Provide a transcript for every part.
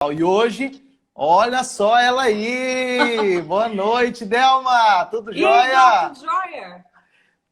E hoje, olha só ela aí! Boa noite, Delma! Tudo jóia? Tudo jóia?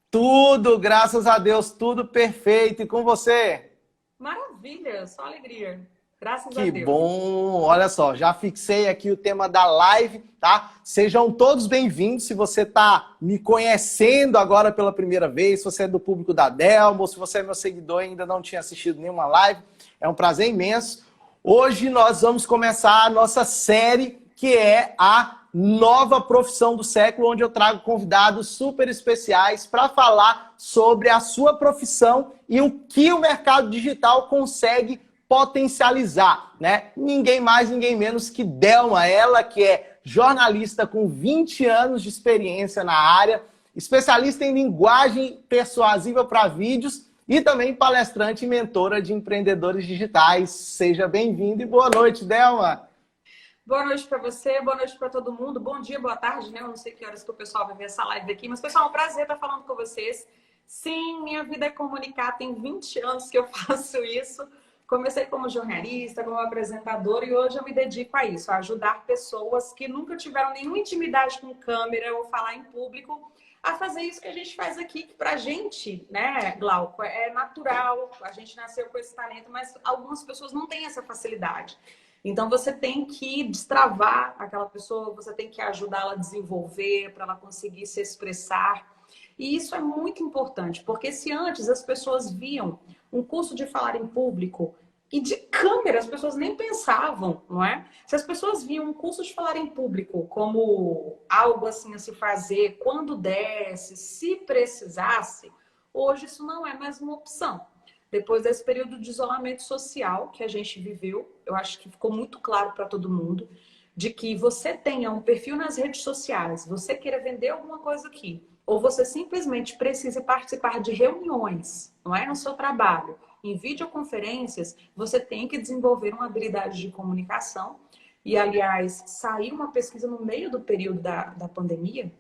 Tudo, graças a Deus, tudo perfeito. E com você? Maravilha, só alegria. Graças a Que Deus. bom! Olha só, já fixei aqui o tema da live, tá? Sejam todos bem-vindos. Se você está me conhecendo agora pela primeira vez, se você é do público da Delma, ou se você é meu seguidor e ainda não tinha assistido nenhuma live, é um prazer imenso. Hoje nós vamos começar a nossa série, que é a nova profissão do século, onde eu trago convidados super especiais para falar sobre a sua profissão e o que o mercado digital consegue potencializar, né? Ninguém mais, ninguém menos que Delma, ela que é jornalista com 20 anos de experiência na área, especialista em linguagem persuasiva para vídeos, e também palestrante e mentora de empreendedores digitais. Seja bem-vindo e boa noite, Delma. Boa noite para você, boa noite para todo mundo. Bom dia, boa tarde, né? Eu não sei que horas que o pessoal vai ver essa live aqui, mas, pessoal, é um prazer estar falando com vocês. Sim, minha vida é comunicar, tem 20 anos que eu faço isso. Comecei como jornalista, como apresentadora, e hoje eu me dedico a isso, a ajudar pessoas que nunca tiveram nenhuma intimidade com câmera ou falar em público, a fazer isso que a gente faz aqui, que pra gente, né, Glauco, é natural, a gente nasceu com esse talento, mas algumas pessoas não têm essa facilidade. Então você tem que destravar aquela pessoa, você tem que ajudá-la a desenvolver, para ela conseguir se expressar. E isso é muito importante, porque se antes as pessoas viam um curso de falar em público e de câmera, as pessoas nem pensavam, não é? Se as pessoas viam um curso de falar em público como algo assim a se fazer quando desse, se precisasse, hoje isso não é mais uma opção. Depois desse período de isolamento social que a gente viveu, eu acho que ficou muito claro para todo mundo de que você tenha um perfil nas redes sociais, você queira vender alguma coisa aqui, ou você simplesmente precise participar de reuniões, não é, no seu trabalho, em videoconferências, você tem que desenvolver uma habilidade de comunicação. E, aliás, saiu uma pesquisa no meio do período da pandemia,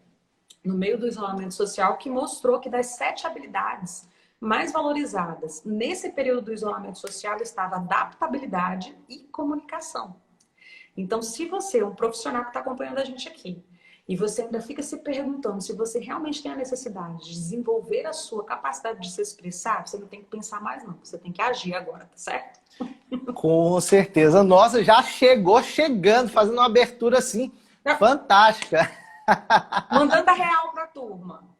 no meio do isolamento social, que mostrou que das 7 habilidades mais valorizadas nesse período do isolamento social estava adaptabilidade e comunicação. Então, se você é um profissional que está acompanhando a gente aqui, e você ainda fica se perguntando se você realmente tem a necessidade de desenvolver a sua capacidade de se expressar, você não tem que pensar mais não, você tem que agir agora, tá certo? Com certeza. Nossa, já chegou chegando, fazendo uma abertura assim, fantástica. Mandando a real para a turma.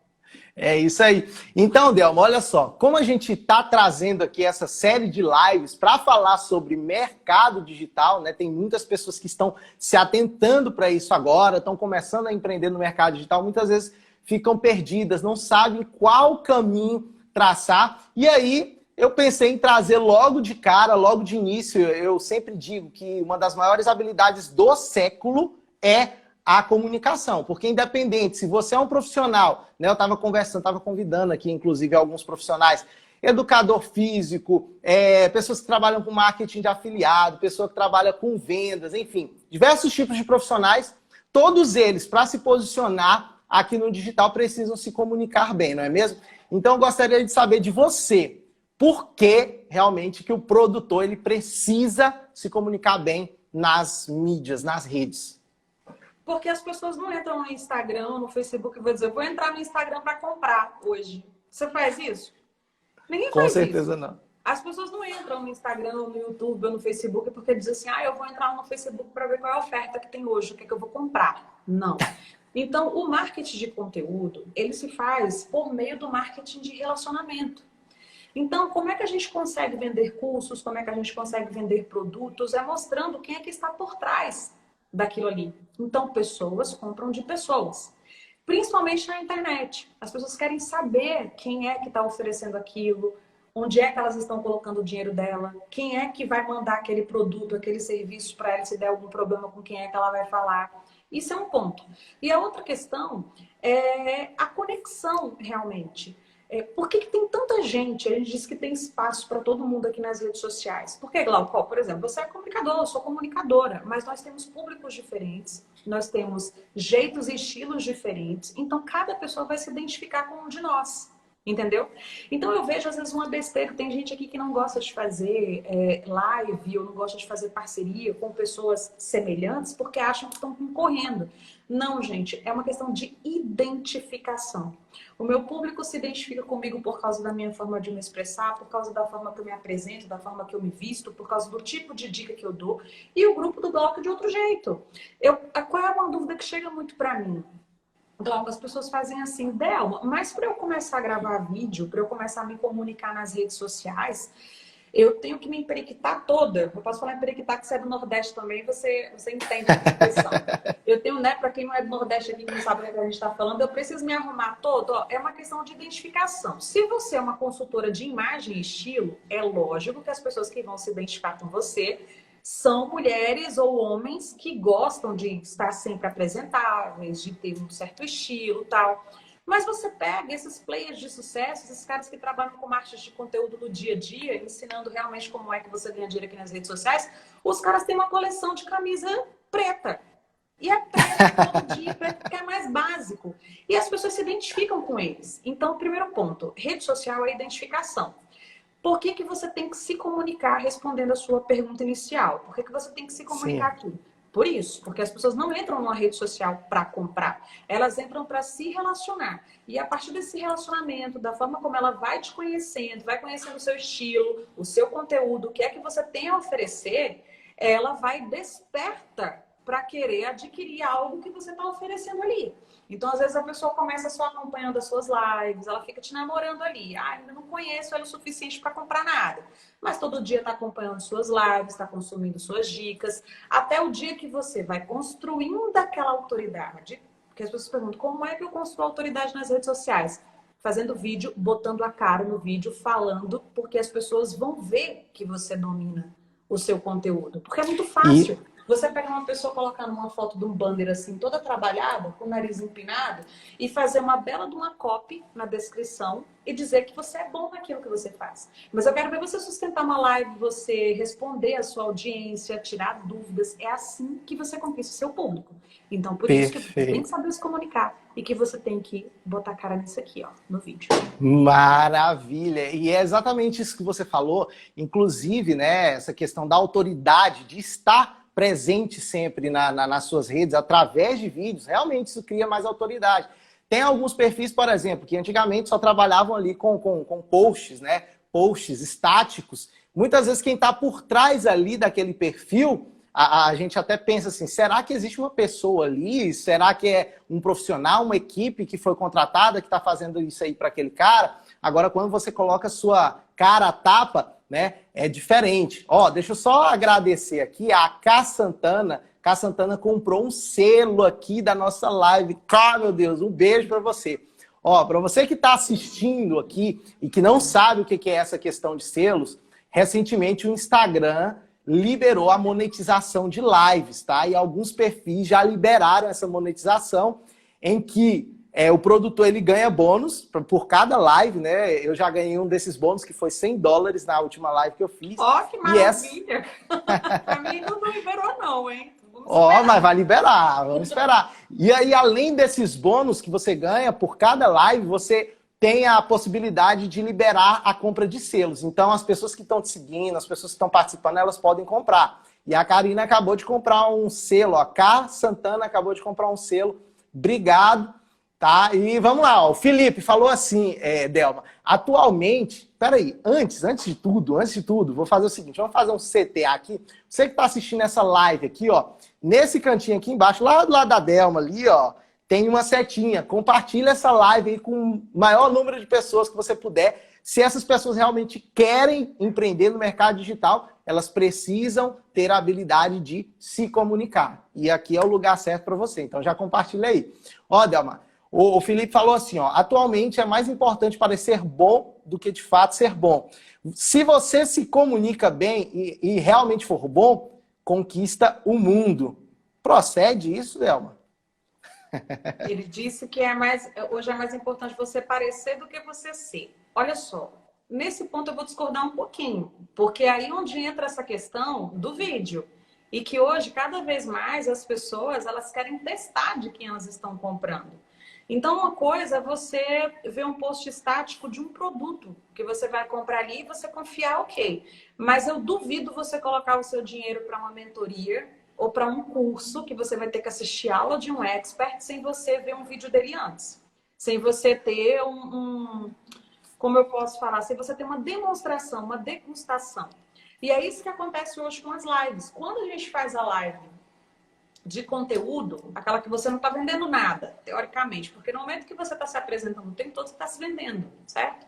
É isso aí. Então, Delma, olha só, como a gente está trazendo aqui essa série de lives para falar sobre mercado digital, né? Tem muitas pessoas que estão se atentando para isso agora, estão começando a empreender no mercado digital, muitas vezes ficam perdidas, não sabem qual caminho traçar. E aí, eu pensei em trazer logo de cara, logo de início, eu sempre digo que uma das maiores habilidades do século é a comunicação, porque independente, se você é um profissional, né, eu estava conversando, estava convidando aqui, inclusive, alguns profissionais, educador físico, pessoas que trabalham com marketing de afiliado, pessoa que trabalha com vendas, enfim, diversos tipos de profissionais, todos eles, para se posicionar aqui no digital, precisam se comunicar bem, não é mesmo? Então, eu gostaria de saber de você, por que realmente que o produtor ele precisa se comunicar bem nas mídias, nas redes? Porque as pessoas não entram no Instagram, no Facebook e vão dizer, vou entrar no Instagram para comprar hoje. Você faz isso? Ninguém Com faz certeza isso. não. As pessoas não entram no Instagram, no YouTube ou no Facebook porque dizem assim, eu vou entrar no Facebook para ver qual é a oferta que tem hoje, o que é que eu vou comprar. Não. Então, o marketing de conteúdo, ele se faz por meio do marketing de relacionamento. Então, como é que a gente consegue vender cursos, como é que a gente consegue vender produtos? É mostrando quem é que está por trás daquilo ali. Então, pessoas compram de pessoas. Principalmente na internet. As pessoas querem saber quem é que está oferecendo aquilo, onde é que elas estão colocando o dinheiro dela, quem é que vai mandar aquele produto, aquele serviço para ela, se der algum problema com quem é que ela vai falar. Isso é um ponto. E a outra questão é a conexão, realmente. Por que tem tanta gente? A gente diz que tem espaço para todo mundo aqui nas redes sociais. Por que, Glauco? Por exemplo, você é comunicador, eu sou comunicadora, mas nós temos públicos diferentes, nós temos jeitos e estilos diferentes, então cada pessoa vai se identificar com um de nós. Entendeu? Então eu vejo às vezes uma besteira. Tem gente aqui que não gosta de fazer live ou não gosta de fazer parceria com pessoas semelhantes porque acham que estão concorrendo. Não, gente, é uma questão de identificação. O meu público se identifica comigo por causa da minha forma de me expressar, por causa da forma que eu me apresento, da forma que eu me visto, por causa do tipo de dica que eu dou. E o grupo do bloco de outro jeito. Qual é uma dúvida que chega muito para mim? Então, as pessoas fazem assim, Delma, mas para eu começar a gravar vídeo, para eu começar a me comunicar nas redes sociais, eu tenho que me emperiquitar toda. Eu posso falar emperiquitar, que você é do Nordeste também, você entende a expressão. Eu tenho, né, para quem não é do Nordeste aqui, que não sabe o que a gente está falando, eu preciso me arrumar todo. Ó, é uma questão de identificação. Se você é uma consultora de imagem e estilo, é lógico que as pessoas que vão se identificar com você são mulheres ou homens que gostam de estar sempre apresentáveis, de ter um certo estilo e tal. Mas você pega esses players de sucesso, esses caras que trabalham com marketing de conteúdo no dia a dia, ensinando realmente como é que você ganha dinheiro aqui nas redes sociais, os caras têm uma coleção de camisa preta. E é preto todo dia, preto porque é mais básico. E as pessoas se identificam com eles. Então, primeiro ponto, rede social é identificação. Por que você tem que se comunicar respondendo a sua pergunta inicial? Por que você tem que se comunicar aqui? Por isso, porque as pessoas não entram numa rede social para comprar. Elas entram para se relacionar. E a partir desse relacionamento, da forma como ela vai te conhecendo, vai conhecendo o seu estilo, o seu conteúdo, o que é que você tem a oferecer, ela vai desperta para querer adquirir algo que você está oferecendo ali. Então, às vezes, a pessoa começa só acompanhando as suas lives, ela fica te namorando ali. Ah, ainda não conheço ela o suficiente para comprar nada. Mas todo dia está acompanhando suas lives, está consumindo suas dicas, até o dia que você vai construindo aquela autoridade. Porque as pessoas perguntam, como é que eu construo autoridade nas redes sociais? Fazendo vídeo, botando a cara no vídeo, falando, porque as pessoas vão ver que você domina o seu conteúdo. Porque é muito fácil. Você pega uma pessoa, colocar numa foto de um banner assim, toda trabalhada, com o nariz empinado, e fazer uma bela de uma copy na descrição e dizer que você é bom naquilo que você faz. Mas eu quero ver você sustentar uma live, você responder a sua audiência, tirar dúvidas. É assim que você conquista o seu público. Então, por isso que você tem que saber se comunicar e que você tem que botar a cara nisso aqui, ó, no vídeo. Maravilha! E é exatamente isso que você falou, inclusive, né, essa questão da autoridade, de estar presente sempre nas suas redes, através de vídeos, realmente isso cria mais autoridade. Tem alguns perfis, por exemplo, que antigamente só trabalhavam ali com posts, né? Posts estáticos. Muitas vezes quem está por trás ali daquele perfil, a gente até pensa assim, será que existe uma pessoa ali? Será que é um profissional, uma equipe que foi contratada, que está fazendo isso aí para aquele cara? Agora, quando você coloca a sua cara a tapa, né, é diferente. Ó, deixa eu só agradecer aqui a Cá Santana. Cá Santana comprou um selo aqui da nossa live. Ah, meu Deus, um beijo para você. Ó, para você que está assistindo aqui e que não sabe o que é essa questão de selos, recentemente o Instagram liberou a monetização de lives, tá? E alguns perfis já liberaram essa monetização em que o produtor ele ganha bônus por cada live, né? Eu já ganhei um desses bônus que foi $100 na última live que eu fiz. Ó, que maravilha! Pra mim não liberou não, hein? Ó, mas vai liberar, vamos esperar. E aí, além desses bônus que você ganha por cada live, você tem a possibilidade de liberar a compra de selos. Então, as pessoas que estão te seguindo, as pessoas que estão participando, elas podem comprar. E a Karina acabou de comprar um selo, ó. Cá Santana acabou de comprar um selo. Obrigado. Tá? E vamos lá, ó. O Felipe falou assim, Delma, atualmente, peraí, antes de tudo, vou fazer o seguinte, vamos fazer um CTA aqui. Você que está assistindo essa live aqui, ó, nesse cantinho aqui embaixo, lá do lado da Delma ali, ó, tem uma setinha. Compartilha essa live aí com o maior número de pessoas que você puder. Se essas pessoas realmente querem empreender no mercado digital, elas precisam ter a habilidade de se comunicar. E aqui é o lugar certo para você. Então já compartilha aí. Ó, Delma, o Felipe falou assim, ó, atualmente é mais importante parecer bom do que de fato ser bom. Se você se comunica bem e realmente for bom, conquista o mundo. Procede isso, Delma? Ele disse que hoje é mais importante você parecer do que você ser. Olha só, nesse ponto eu vou discordar um pouquinho, porque é aí onde entra essa questão do vídeo. E que hoje, cada vez mais, as pessoas elas querem testar de quem elas estão comprando. Então, uma coisa é você ver um post estático de um produto que você vai comprar ali e você confiar, ok. Mas eu duvido você colocar o seu dinheiro para uma mentoria ou para um curso que você vai ter que assistir aula de um expert sem você ver um vídeo dele antes. Sem você ter como eu posso falar, sem você ter uma demonstração, uma degustação. E é isso que acontece hoje com as lives. Quando a gente faz a live de conteúdo, aquela que você não está vendendo nada, teoricamente, porque no momento que você está se apresentando o tempo todo, você está se vendendo, certo?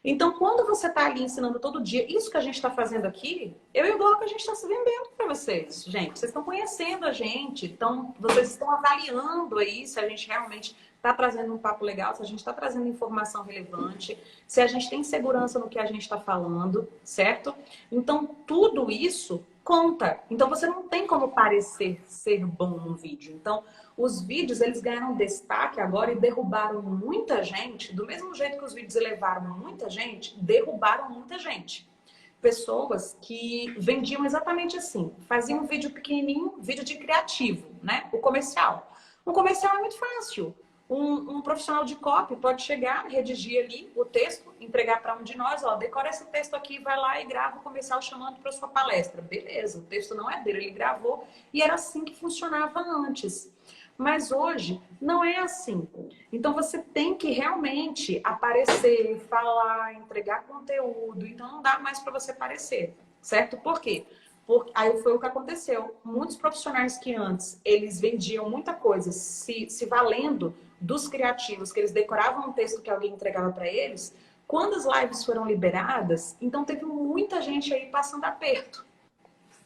Então, quando você está ali ensinando todo dia, isso que a gente está fazendo aqui, eu e o Glauco, a gente está se vendendo para vocês, gente. Vocês estão conhecendo a gente, então vocês estão avaliando aí se a gente realmente está trazendo um papo legal, se a gente está trazendo informação relevante, se a gente tem segurança no que a gente está falando, certo? Então, tudo isso conta. Então, você não tem como parecer ser bom no vídeo. Então, os vídeos, eles ganharam destaque agora e derrubaram muita gente, do mesmo jeito que os vídeos elevaram muita gente, derrubaram muita gente. Pessoas que vendiam exatamente assim, faziam um vídeo pequenininho, vídeo de criativo, né? O comercial. Um comercial é muito fácil. Um profissional de copy pode chegar, redigir ali o texto, entregar para um de nós, ó, decora esse texto aqui, vai lá e grava o comercial chamando para sua palestra. Beleza, o texto não é dele, ele gravou e era assim que funcionava antes. Mas hoje não é assim. Então você tem que realmente aparecer, falar, entregar conteúdo. Então não dá mais para você aparecer, certo? Por quê? Porque aí foi o que aconteceu. Muitos profissionais que antes eles vendiam muita coisa se valendo dos criativos, que eles decoravam um texto que alguém entregava para eles, quando as lives foram liberadas, então teve muita gente aí passando aperto,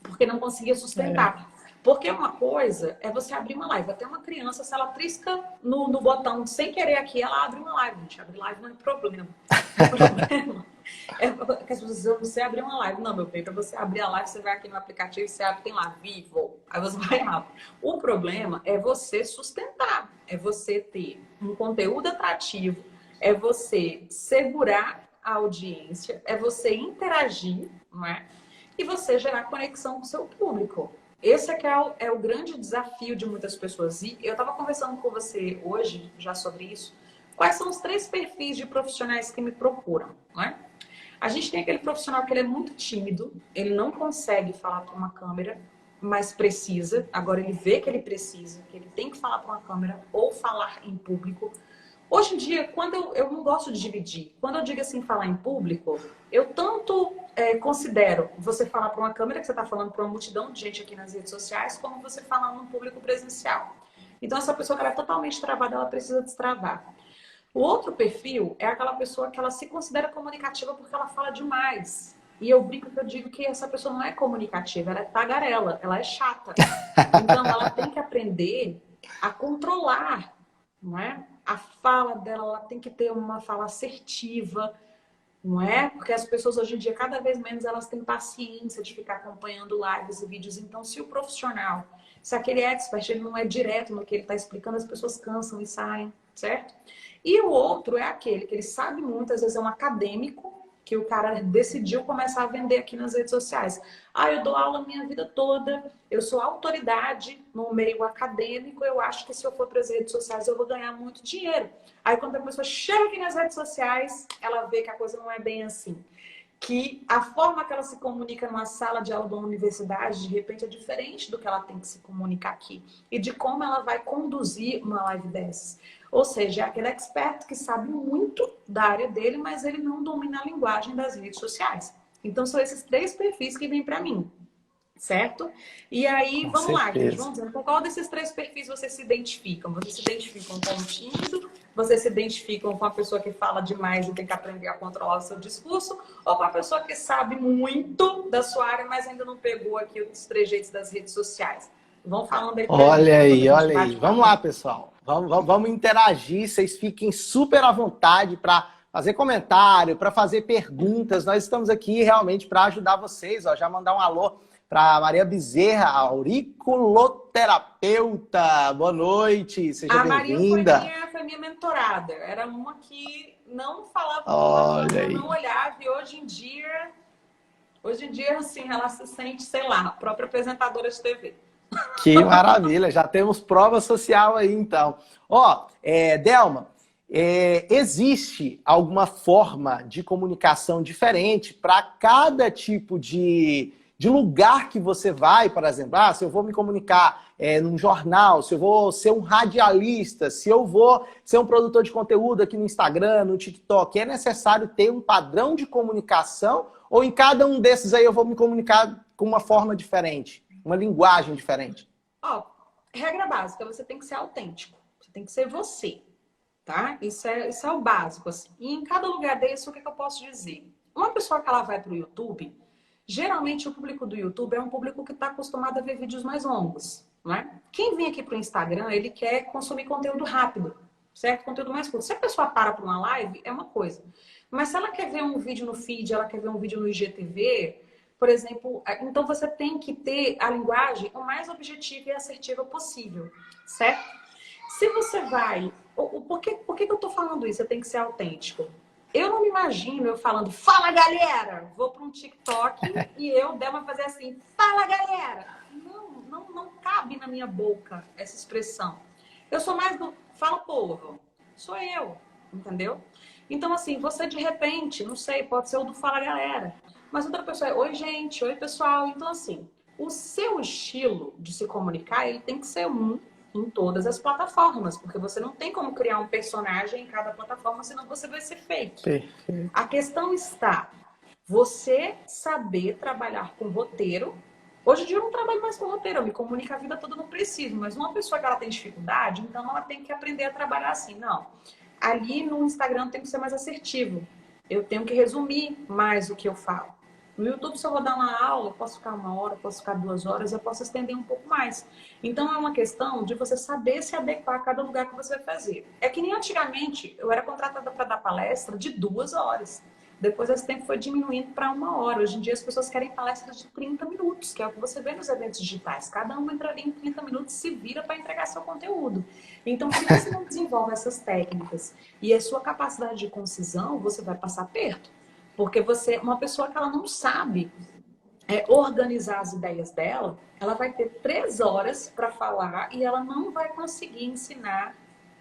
porque não conseguia sustentar. Porque uma coisa é você abrir uma live. Até uma criança, se ela trisca no botão sem querer aqui, ela abre uma live. Gente, abrir live não é problema. O problema é que as pessoas dizem, você abrir uma live. Não, meu bem, para você abrir a live, você vai aqui no aplicativo, você abre, tem lá, Vivo. Aí você vai abrir. O problema é você sustentar. É você ter um conteúdo atrativo. É você segurar a audiência. É você interagir, não é? E você gerar conexão com o seu público. Esse é que é o grande desafio de muitas pessoas. E eu estava conversando com você hoje já sobre isso. Quais são os 3 perfis de profissionais que me procuram, não é? A gente tem aquele profissional que ele é muito tímido, ele não consegue falar para uma câmera, mas precisa. Agora ele vê que ele precisa, que ele tem que falar para uma câmera ou falar em público. Hoje em dia, quando eu não gosto de dividir, quando eu digo assim, falar em público, eu tanto considero você falar para uma câmera, que você está falando para uma multidão de gente aqui nas redes sociais, como você falar num público presencial. Então, essa pessoa que ela é totalmente travada, ela precisa destravar. O outro perfil é aquela pessoa que ela se considera comunicativa porque ela fala demais. E eu brinco que eu digo que essa pessoa não é comunicativa, ela é tagarela, ela é chata. Então, ela tem que aprender a controlar, não é? A fala dela, ela tem que ter uma fala assertiva, não é? Porque as pessoas hoje em dia, cada vez menos, elas têm paciência de ficar acompanhando lives e vídeos. Então, se o profissional, se aquele expert, ele não é direto no que ele está explicando, as pessoas cansam e saem, certo? E o outro é aquele que ele sabe muito, às vezes é um acadêmico, que o cara decidiu começar a vender aqui nas redes sociais. Ah, eu dou aula a minha vida toda, eu sou autoridade no meio acadêmico, eu acho que se eu for para as redes sociais eu vou ganhar muito dinheiro. Aí quando a pessoa chega aqui nas redes sociais, ela vê que a coisa não é bem assim. Que a forma que ela se comunica numa sala de aula de uma universidade, de repente, é diferente do que ela tem que se comunicar aqui. E de como ela vai conduzir uma live dessas. Ou seja, é aquele expert que sabe muito da área dele, mas ele não domina a linguagem das redes sociais. Então, são esses 3 perfis que vêm para mim, certo? E aí, vamos lá, gente, vamos dizer, com qual desses 3 perfis vocês se identificam? Vocês se identificam com o tímido? Vocês se identificam com a pessoa que fala demais e tem que aprender a controlar o seu discurso? Ou com a pessoa que sabe muito da sua área, mas ainda não pegou aqui os trejeitos das redes sociais? Vão falando aí. Olha aí, olha aí. Vamos lá, pessoal. Vamos interagir. Vocês fiquem super à vontade para fazer comentário, para fazer perguntas. Nós estamos aqui realmente para ajudar vocês. Ó, já mandar um alô para Maria Bezerra, auriculoterapeuta. Boa noite, seja bem-vinda. A Maria foi minha mentorada. Era uma que não falava, não olhava. E hoje em dia, assim, ela se sente, sei lá, a própria apresentadora de TV. Que maravilha, já temos prova social aí, então. Ó, Delma, existe alguma forma de comunicação diferente para cada tipo de lugar que você vai, por exemplo? Ah, se eu vou me comunicar num jornal, se eu vou ser um radialista, se eu vou ser um produtor de conteúdo aqui no Instagram, no TikTok, é necessário ter um padrão de comunicação ou em cada um desses aí eu vou me comunicar com uma forma diferente, uma linguagem diferente? Ó, regra básica, você tem que ser autêntico. Você tem que ser você, tá? Isso é o básico, assim. E em cada lugar desse, o que eu posso dizer? Uma pessoa que ela vai para o YouTube, geralmente o público do YouTube é um público que está acostumado a ver vídeos mais longos, né? Quem vem aqui para o Instagram, ele quer consumir conteúdo rápido, certo? Conteúdo mais curto. Se a pessoa para uma live, é uma coisa. Mas se ela quer ver um vídeo no feed, ela quer ver um vídeo no IGTV, por exemplo, então você tem que ter a linguagem o mais objetiva e assertiva possível, certo? Se você vai... Por que eu tô falando isso? Você tem que ser autêntico. Eu não me imagino eu falando, fala galera! Vou para um TikTok e eu der uma fazer assim, fala galera! Não cabe na minha boca essa expressão. Eu sou mais do fala povo. Sou eu, entendeu? Então, assim, você de repente, não sei, pode ser o do fala galera. Mas outra pessoa é, oi gente, oi pessoal. Então, assim, o seu estilo de se comunicar, ele tem que ser um em todas as plataformas, porque você não tem como criar um personagem em cada plataforma, senão você vai ser fake. Perfeito. A questão está, você saber trabalhar com roteiro. Hoje em dia eu não trabalho mais com roteiro, eu me comunico a vida toda, não preciso, mas uma pessoa que ela tem dificuldade, então ela tem que aprender a trabalhar assim. Não, ali no Instagram eu tenho que ser mais assertivo, eu tenho que resumir mais o que eu falo. No YouTube, se eu vou dar uma aula, eu posso ficar 1 hora, posso ficar 2 horas, eu posso estender um pouco mais. Então, é uma questão de você saber se adequar a cada lugar que você vai fazer. É que nem antigamente, eu era contratada para dar palestra de 2 horas. Depois, esse tempo foi diminuindo para 1 hora. Hoje em dia, as pessoas querem palestras de 30 minutos, que é o que você vê nos eventos digitais. Cada um entra ali em 30 minutos e se vira para entregar seu conteúdo. Então, se você não desenvolve essas técnicas e a sua capacidade de concisão, você vai passar perto. Porque uma pessoa que ela não sabe organizar as ideias dela, ela vai ter 3 horas para falar e ela não vai conseguir ensinar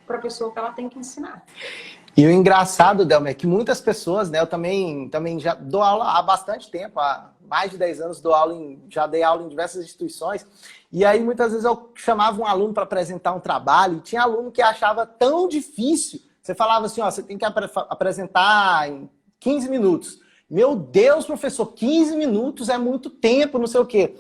para a pessoa que ela tem que ensinar. E o engraçado, Delma, é que muitas pessoas, né, eu também já dou aula há bastante tempo, há mais de 10 anos já dei aula em diversas instituições, e aí muitas vezes eu chamava um aluno para apresentar um trabalho, e tinha aluno que achava tão difícil, você falava assim, ó, você tem que apresentar em 15 minutos. Meu Deus, professor, 15 minutos é muito tempo, não sei o quê.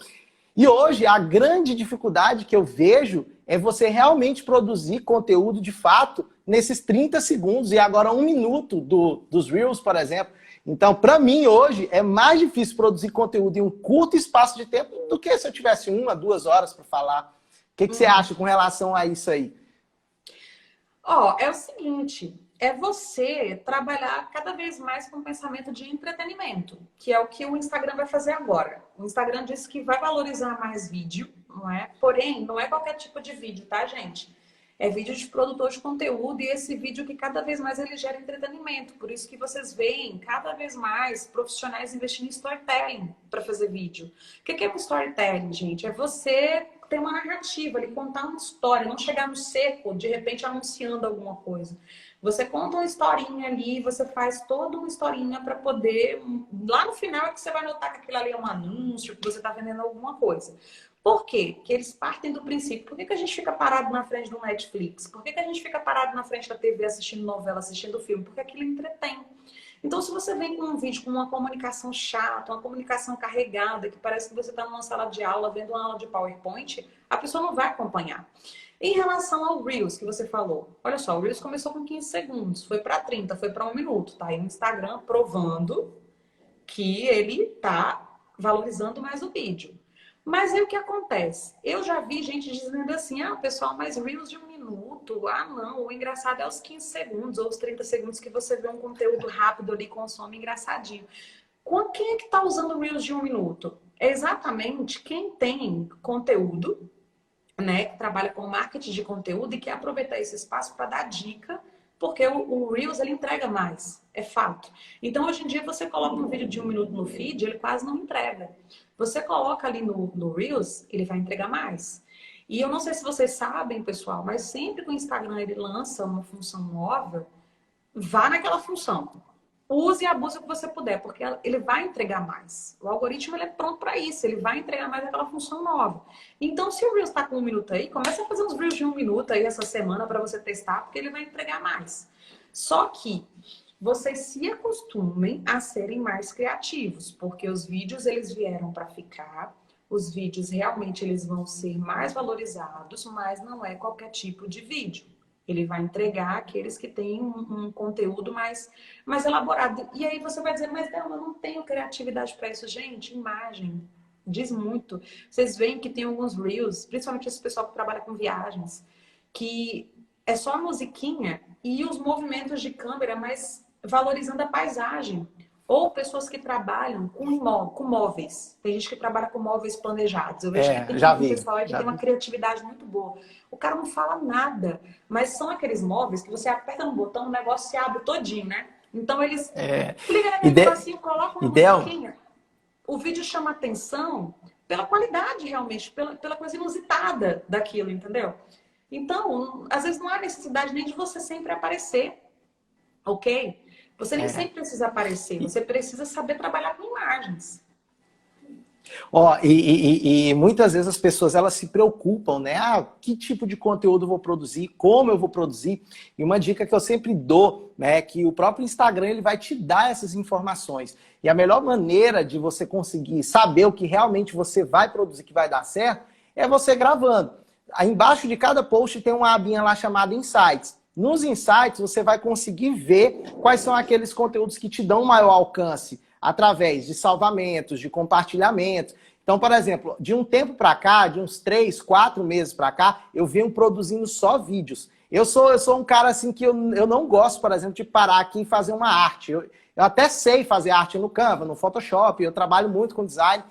E hoje, a grande dificuldade que eu vejo é você realmente produzir conteúdo de fato nesses 30 segundos e agora 1 minuto dos Reels, por exemplo. Então, para mim, hoje, é mais difícil produzir conteúdo em um curto espaço de tempo do que se eu tivesse 1, 2 horas para falar. O que você acha com relação a isso aí? É o seguinte... é você trabalhar cada vez mais com o pensamento de entretenimento, que é o que o Instagram vai fazer agora. O Instagram disse que vai valorizar mais vídeo, não é? Porém, não é qualquer tipo de vídeo, tá, gente? É vídeo de produtor de conteúdo e esse vídeo que cada vez mais ele gera entretenimento. Por isso que vocês veem cada vez mais profissionais investindo em storytelling para fazer vídeo. O que é um storytelling, gente? É você ter uma narrativa, ali, contar uma história, não chegar no seco, de repente anunciando alguma coisa. Você conta uma historinha ali, você faz toda uma historinha para poder... Lá no final é que você vai notar que aquilo ali é um anúncio, que você está vendendo alguma coisa. Por quê? Que eles partem do princípio. Por que a gente fica parado na frente do Netflix? Por que a gente fica parado na frente da TV assistindo novela, assistindo filme? Porque aquilo entretém. Então, se você vem com um vídeo com uma comunicação chata, uma comunicação carregada, que parece que você está numa sala de aula, vendo uma aula de PowerPoint, a pessoa não vai acompanhar. Em relação ao Reels que você falou, olha só, o Reels começou com 15 segundos, foi para 30, foi para 1 minuto, tá? E o Instagram provando que ele tá valorizando mais o vídeo. Mas aí o que acontece? Eu já vi gente dizendo assim, pessoal, mas Reels de 1 minuto, não, o engraçado é os 15 segundos ou os 30 segundos que você vê um conteúdo rápido ali, consome engraçadinho. Quem é que tá usando Reels de 1 minuto? É exatamente quem tem conteúdo, né, que trabalha com marketing de conteúdo e quer aproveitar esse espaço para dar dica Porque o Reels, ele entrega mais, é fato. Então, hoje em dia, você coloca um vídeo de 1 minuto no feed, ele quase não entrega. Você coloca ali no Reels, ele vai entregar mais. E eu não sei se vocês sabem, pessoal, mas sempre que o Instagram ele lança uma função nova, vá naquela função. Use e abuse o que você puder, porque ele vai entregar mais. O algoritmo ele é pronto para isso, ele vai entregar mais aquela função nova. Então, se o Reels está com 1 minuto aí, comece a fazer uns Reels de 1 minuto aí essa semana para você testar, porque ele vai entregar mais. Só que vocês se acostumem a serem mais criativos, porque os vídeos eles vieram para ficar. Os vídeos realmente eles vão ser mais valorizados, mas não é qualquer tipo de vídeo. Ele vai entregar aqueles que têm um conteúdo mais elaborado. E aí você vai dizer, mas não, eu não tenho criatividade para isso. Gente, imagem diz muito. Vocês veem que tem alguns Reels, principalmente esse pessoal que trabalha com viagens, que é só a musiquinha e os movimentos de câmera, mas valorizando a paisagem. Ou pessoas que trabalham com móveis. Tem gente que trabalha com móveis planejados. Eu vejo que tem um pessoal aí que tem uma criatividade muito boa. O cara não fala nada, mas são aqueles móveis que você aperta no botão, o negócio se abre todinho, né? Então eles clicam naquele negocinho, colocam uma musiquinha. O vídeo chama atenção pela qualidade, realmente, pela coisa inusitada daquilo, entendeu? Então, às vezes não há necessidade nem de você sempre aparecer, ok? Você nem sempre precisa aparecer, você precisa saber trabalhar com imagens. E muitas vezes as pessoas elas se preocupam, né? Ah, que tipo de conteúdo eu vou produzir, como eu vou produzir. E uma dica que eu sempre dou, né, é que o próprio Instagram ele vai te dar essas informações. E a melhor maneira de você conseguir saber o que realmente você vai produzir, que vai dar certo, é você gravando. Aí embaixo de cada post tem uma abinha lá chamada Insights. Nos Insights você vai conseguir ver quais são aqueles conteúdos que te dão maior alcance através de salvamentos, de compartilhamentos. Então, por exemplo, de um tempo para cá, de uns 3, 4 meses para cá, eu venho produzindo só vídeos. Eu sou um cara assim que eu não gosto, por exemplo, de parar aqui e fazer uma arte. Eu até sei fazer arte no Canva, no Photoshop, eu trabalho muito com design,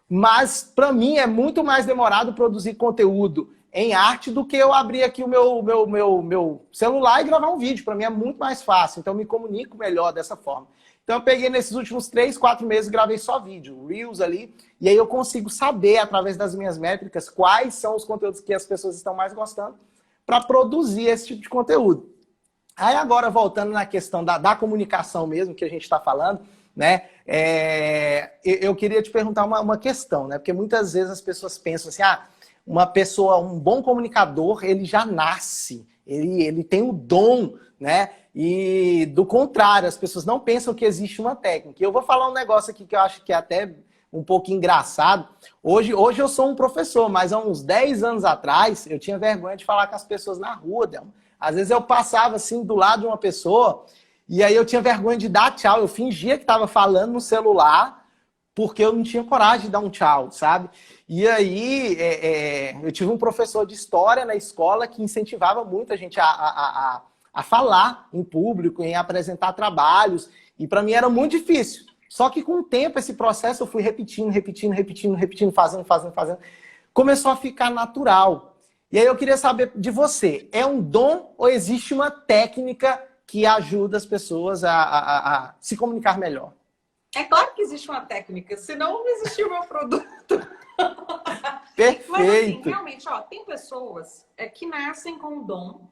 mas para mim é muito mais demorado produzir conteúdo em arte do que eu abrir aqui o meu celular e gravar um vídeo. Para mim é muito mais fácil, então eu me comunico melhor dessa forma. Então eu peguei nesses últimos 3, 4 meses e gravei só vídeo, Reels ali, e aí eu consigo saber, através das minhas métricas, quais são os conteúdos que as pessoas estão mais gostando para produzir esse tipo de conteúdo. Aí agora, voltando na questão da comunicação mesmo, que a gente está falando, né? Eu queria te perguntar uma questão, né? Porque muitas vezes as pessoas pensam assim, uma pessoa, um bom comunicador, ele já nasce, ele tem o dom, né? E do contrário, as pessoas não pensam que existe uma técnica. E eu vou falar um negócio aqui que eu acho que é até um pouco engraçado. Hoje eu sou um professor, mas há uns 10 anos atrás, eu tinha vergonha de falar com as pessoas na rua, Delma. Às vezes eu passava assim do lado de uma pessoa e aí eu tinha vergonha de dar tchau. Eu fingia que estava falando no celular porque eu não tinha coragem de dar um tchau, sabe? E aí eu tive um professor de história na escola que incentivava muito a gente a falar em público, em apresentar trabalhos. E para mim era muito difícil. Só que com o tempo, esse processo eu fui repetindo, fazendo. Começou a ficar natural. E aí eu queria saber de você, é um dom ou existe uma técnica que ajuda as pessoas a se comunicar melhor? É claro que existe uma técnica, senão não existia o meu produto. Perfeito. Mas assim, realmente, tem pessoas que nascem com o dom,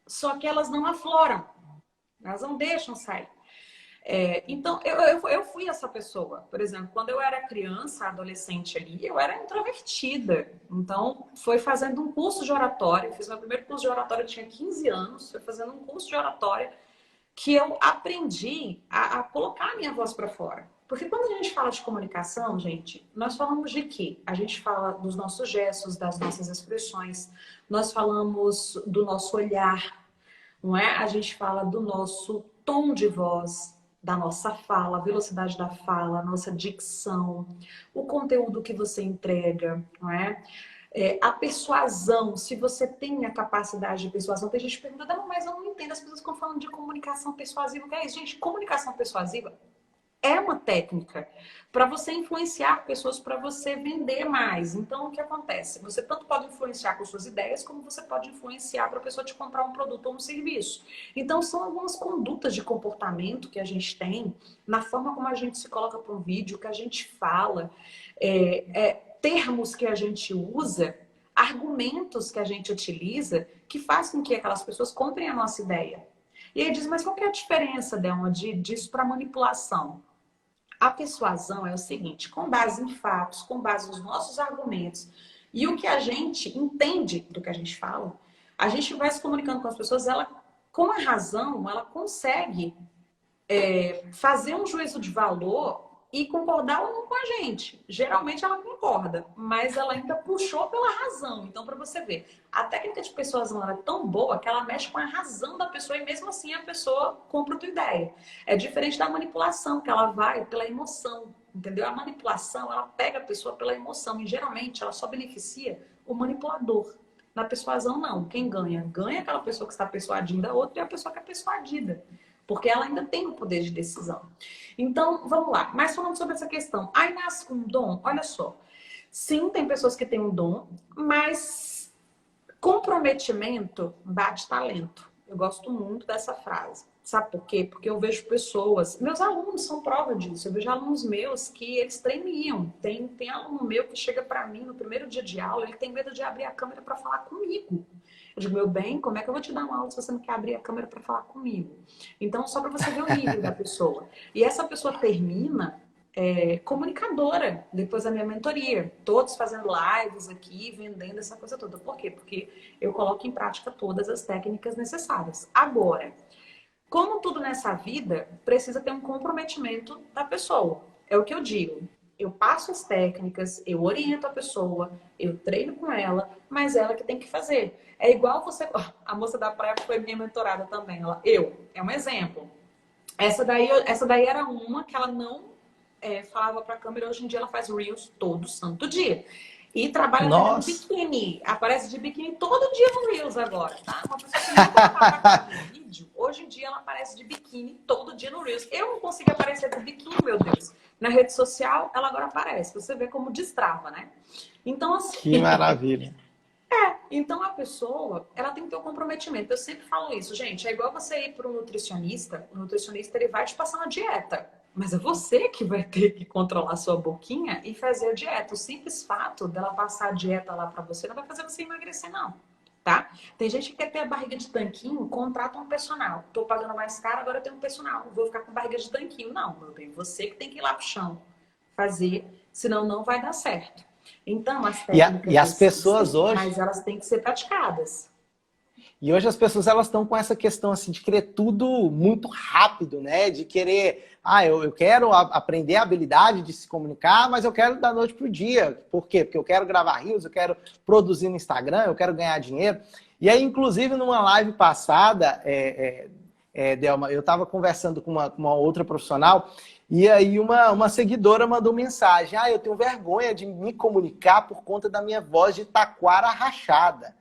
só que elas não afloram, elas não deixam sair. Então, eu fui essa pessoa. Por exemplo, quando eu era criança, adolescente ali, eu era introvertida. Então, foi fazendo um curso de oratória. Eu fiz meu primeiro curso de oratória, eu tinha 15 anos. Foi fazendo um curso de oratória que eu aprendi a colocar a minha voz para fora. Porque quando a gente fala de comunicação, gente, nós falamos de quê? A gente fala dos nossos gestos, das nossas expressões. Nós falamos do nosso olhar, não é? A gente fala do nosso tom de voz, da nossa fala, a velocidade da fala, a nossa dicção, o conteúdo que você entrega, não é? A persuasão, se você tem a capacidade de persuasão. Tem gente que pergunta, mas eu não entendo, as pessoas ficam falando de comunicação persuasiva. O que é isso, gente? Comunicação persuasiva é uma técnica para você influenciar pessoas, para você vender mais. Então, o que acontece? Você tanto pode influenciar com suas ideias, como você pode influenciar para a pessoa te comprar um produto ou um serviço. Então, são algumas condutas de comportamento que a gente tem, na forma como a gente se coloca para um vídeo, que a gente fala, termos que a gente usa, argumentos que a gente utiliza, que fazem com que aquelas pessoas comprem a nossa ideia. E aí diz, mas qual que é a diferença, Delma, disso para manipulação? A persuasão é o seguinte, com base em fatos, com base nos nossos argumentos e o que a gente entende do que a gente fala, a gente vai se comunicando com as pessoas, ela, com a razão, ela consegue fazer um juízo de valor e concordar ou não com a gente. Geralmente ela concorda, mas ela ainda puxou pela razão. Então, para você ver, a técnica de persuasão ela é tão boa que ela mexe com a razão da pessoa e mesmo assim a pessoa compra a tua ideia. É diferente da manipulação, que ela vai pela emoção, entendeu? A manipulação, ela pega a pessoa pela emoção e geralmente ela só beneficia o manipulador. Na persuasão, não. Quem ganha? Ganha aquela pessoa que está persuadindo a outra e a pessoa que é persuadida. Porque ela ainda tem o poder de decisão. Então, vamos lá. Mas falando sobre essa questão. Aí nasce com um dom? Olha só. Sim, tem pessoas que têm um dom, mas comprometimento bate talento. Eu gosto muito dessa frase. Sabe por quê? Porque eu vejo pessoas... Meus alunos são prova disso. Eu vejo alunos meus que eles tremiam. Tem aluno meu que chega para mim no primeiro dia de aula, ele tem medo de abrir a câmera para falar comigo. Eu digo, meu bem, como é que eu vou te dar uma aula se você não quer abrir a câmera para falar comigo? Então, só para você ver o nível da pessoa. E essa pessoa termina comunicadora, depois da minha mentoria. Todos fazendo lives aqui, vendendo essa coisa toda. Por quê? Porque eu coloco em prática todas as técnicas necessárias. Agora, como tudo nessa vida, precisa ter um comprometimento da pessoa. É o que eu digo. Eu passo as técnicas, eu oriento a pessoa, eu treino com ela, mas ela que tem que fazer. É igual você... A moça da praia foi minha mentorada também. É um exemplo. Essa daí era uma que ela não falava para a câmera. Hoje em dia ela faz Reels todo santo dia. E trabalha no biquíni. Aparece de biquíni todo dia no Reels agora, tá? Uma pessoa que nunca tava no vídeo, hoje em dia ela aparece de biquíni todo dia no Reels. Eu não consigo aparecer de biquíni, meu Deus. Na rede social, ela agora aparece. Você vê como destrava, né? Então, assim... Que maravilha. Então a pessoa, ela tem que ter um comprometimento. Eu sempre falo isso, gente. É igual você ir para um nutricionista. O nutricionista, ele vai te passar uma dieta. Mas é você que vai ter que controlar a sua boquinha e fazer a dieta. O simples fato dela passar a dieta lá para você não vai fazer você emagrecer, não. Tá? Tem gente que quer ter a barriga de tanquinho, contrata um personal. Tô pagando mais caro, agora eu tenho um personal. Vou ficar com barriga de tanquinho. Não, meu bem. Você que tem que ir lá pro chão fazer, senão não vai dar certo. Então, as técnicas... E as pessoas hoje... Mas elas têm que ser praticadas. E hoje as pessoas elas estão com essa questão assim de querer tudo muito rápido, né? De querer, eu quero aprender a habilidade de se comunicar, mas eu quero da noite pro dia. Por quê? Porque eu quero gravar reels, eu quero produzir no Instagram, eu quero ganhar dinheiro. E aí, inclusive, numa live passada, Delma, eu estava conversando com uma outra profissional e aí uma seguidora mandou mensagem: eu tenho vergonha de me comunicar por conta da minha voz de taquara rachada.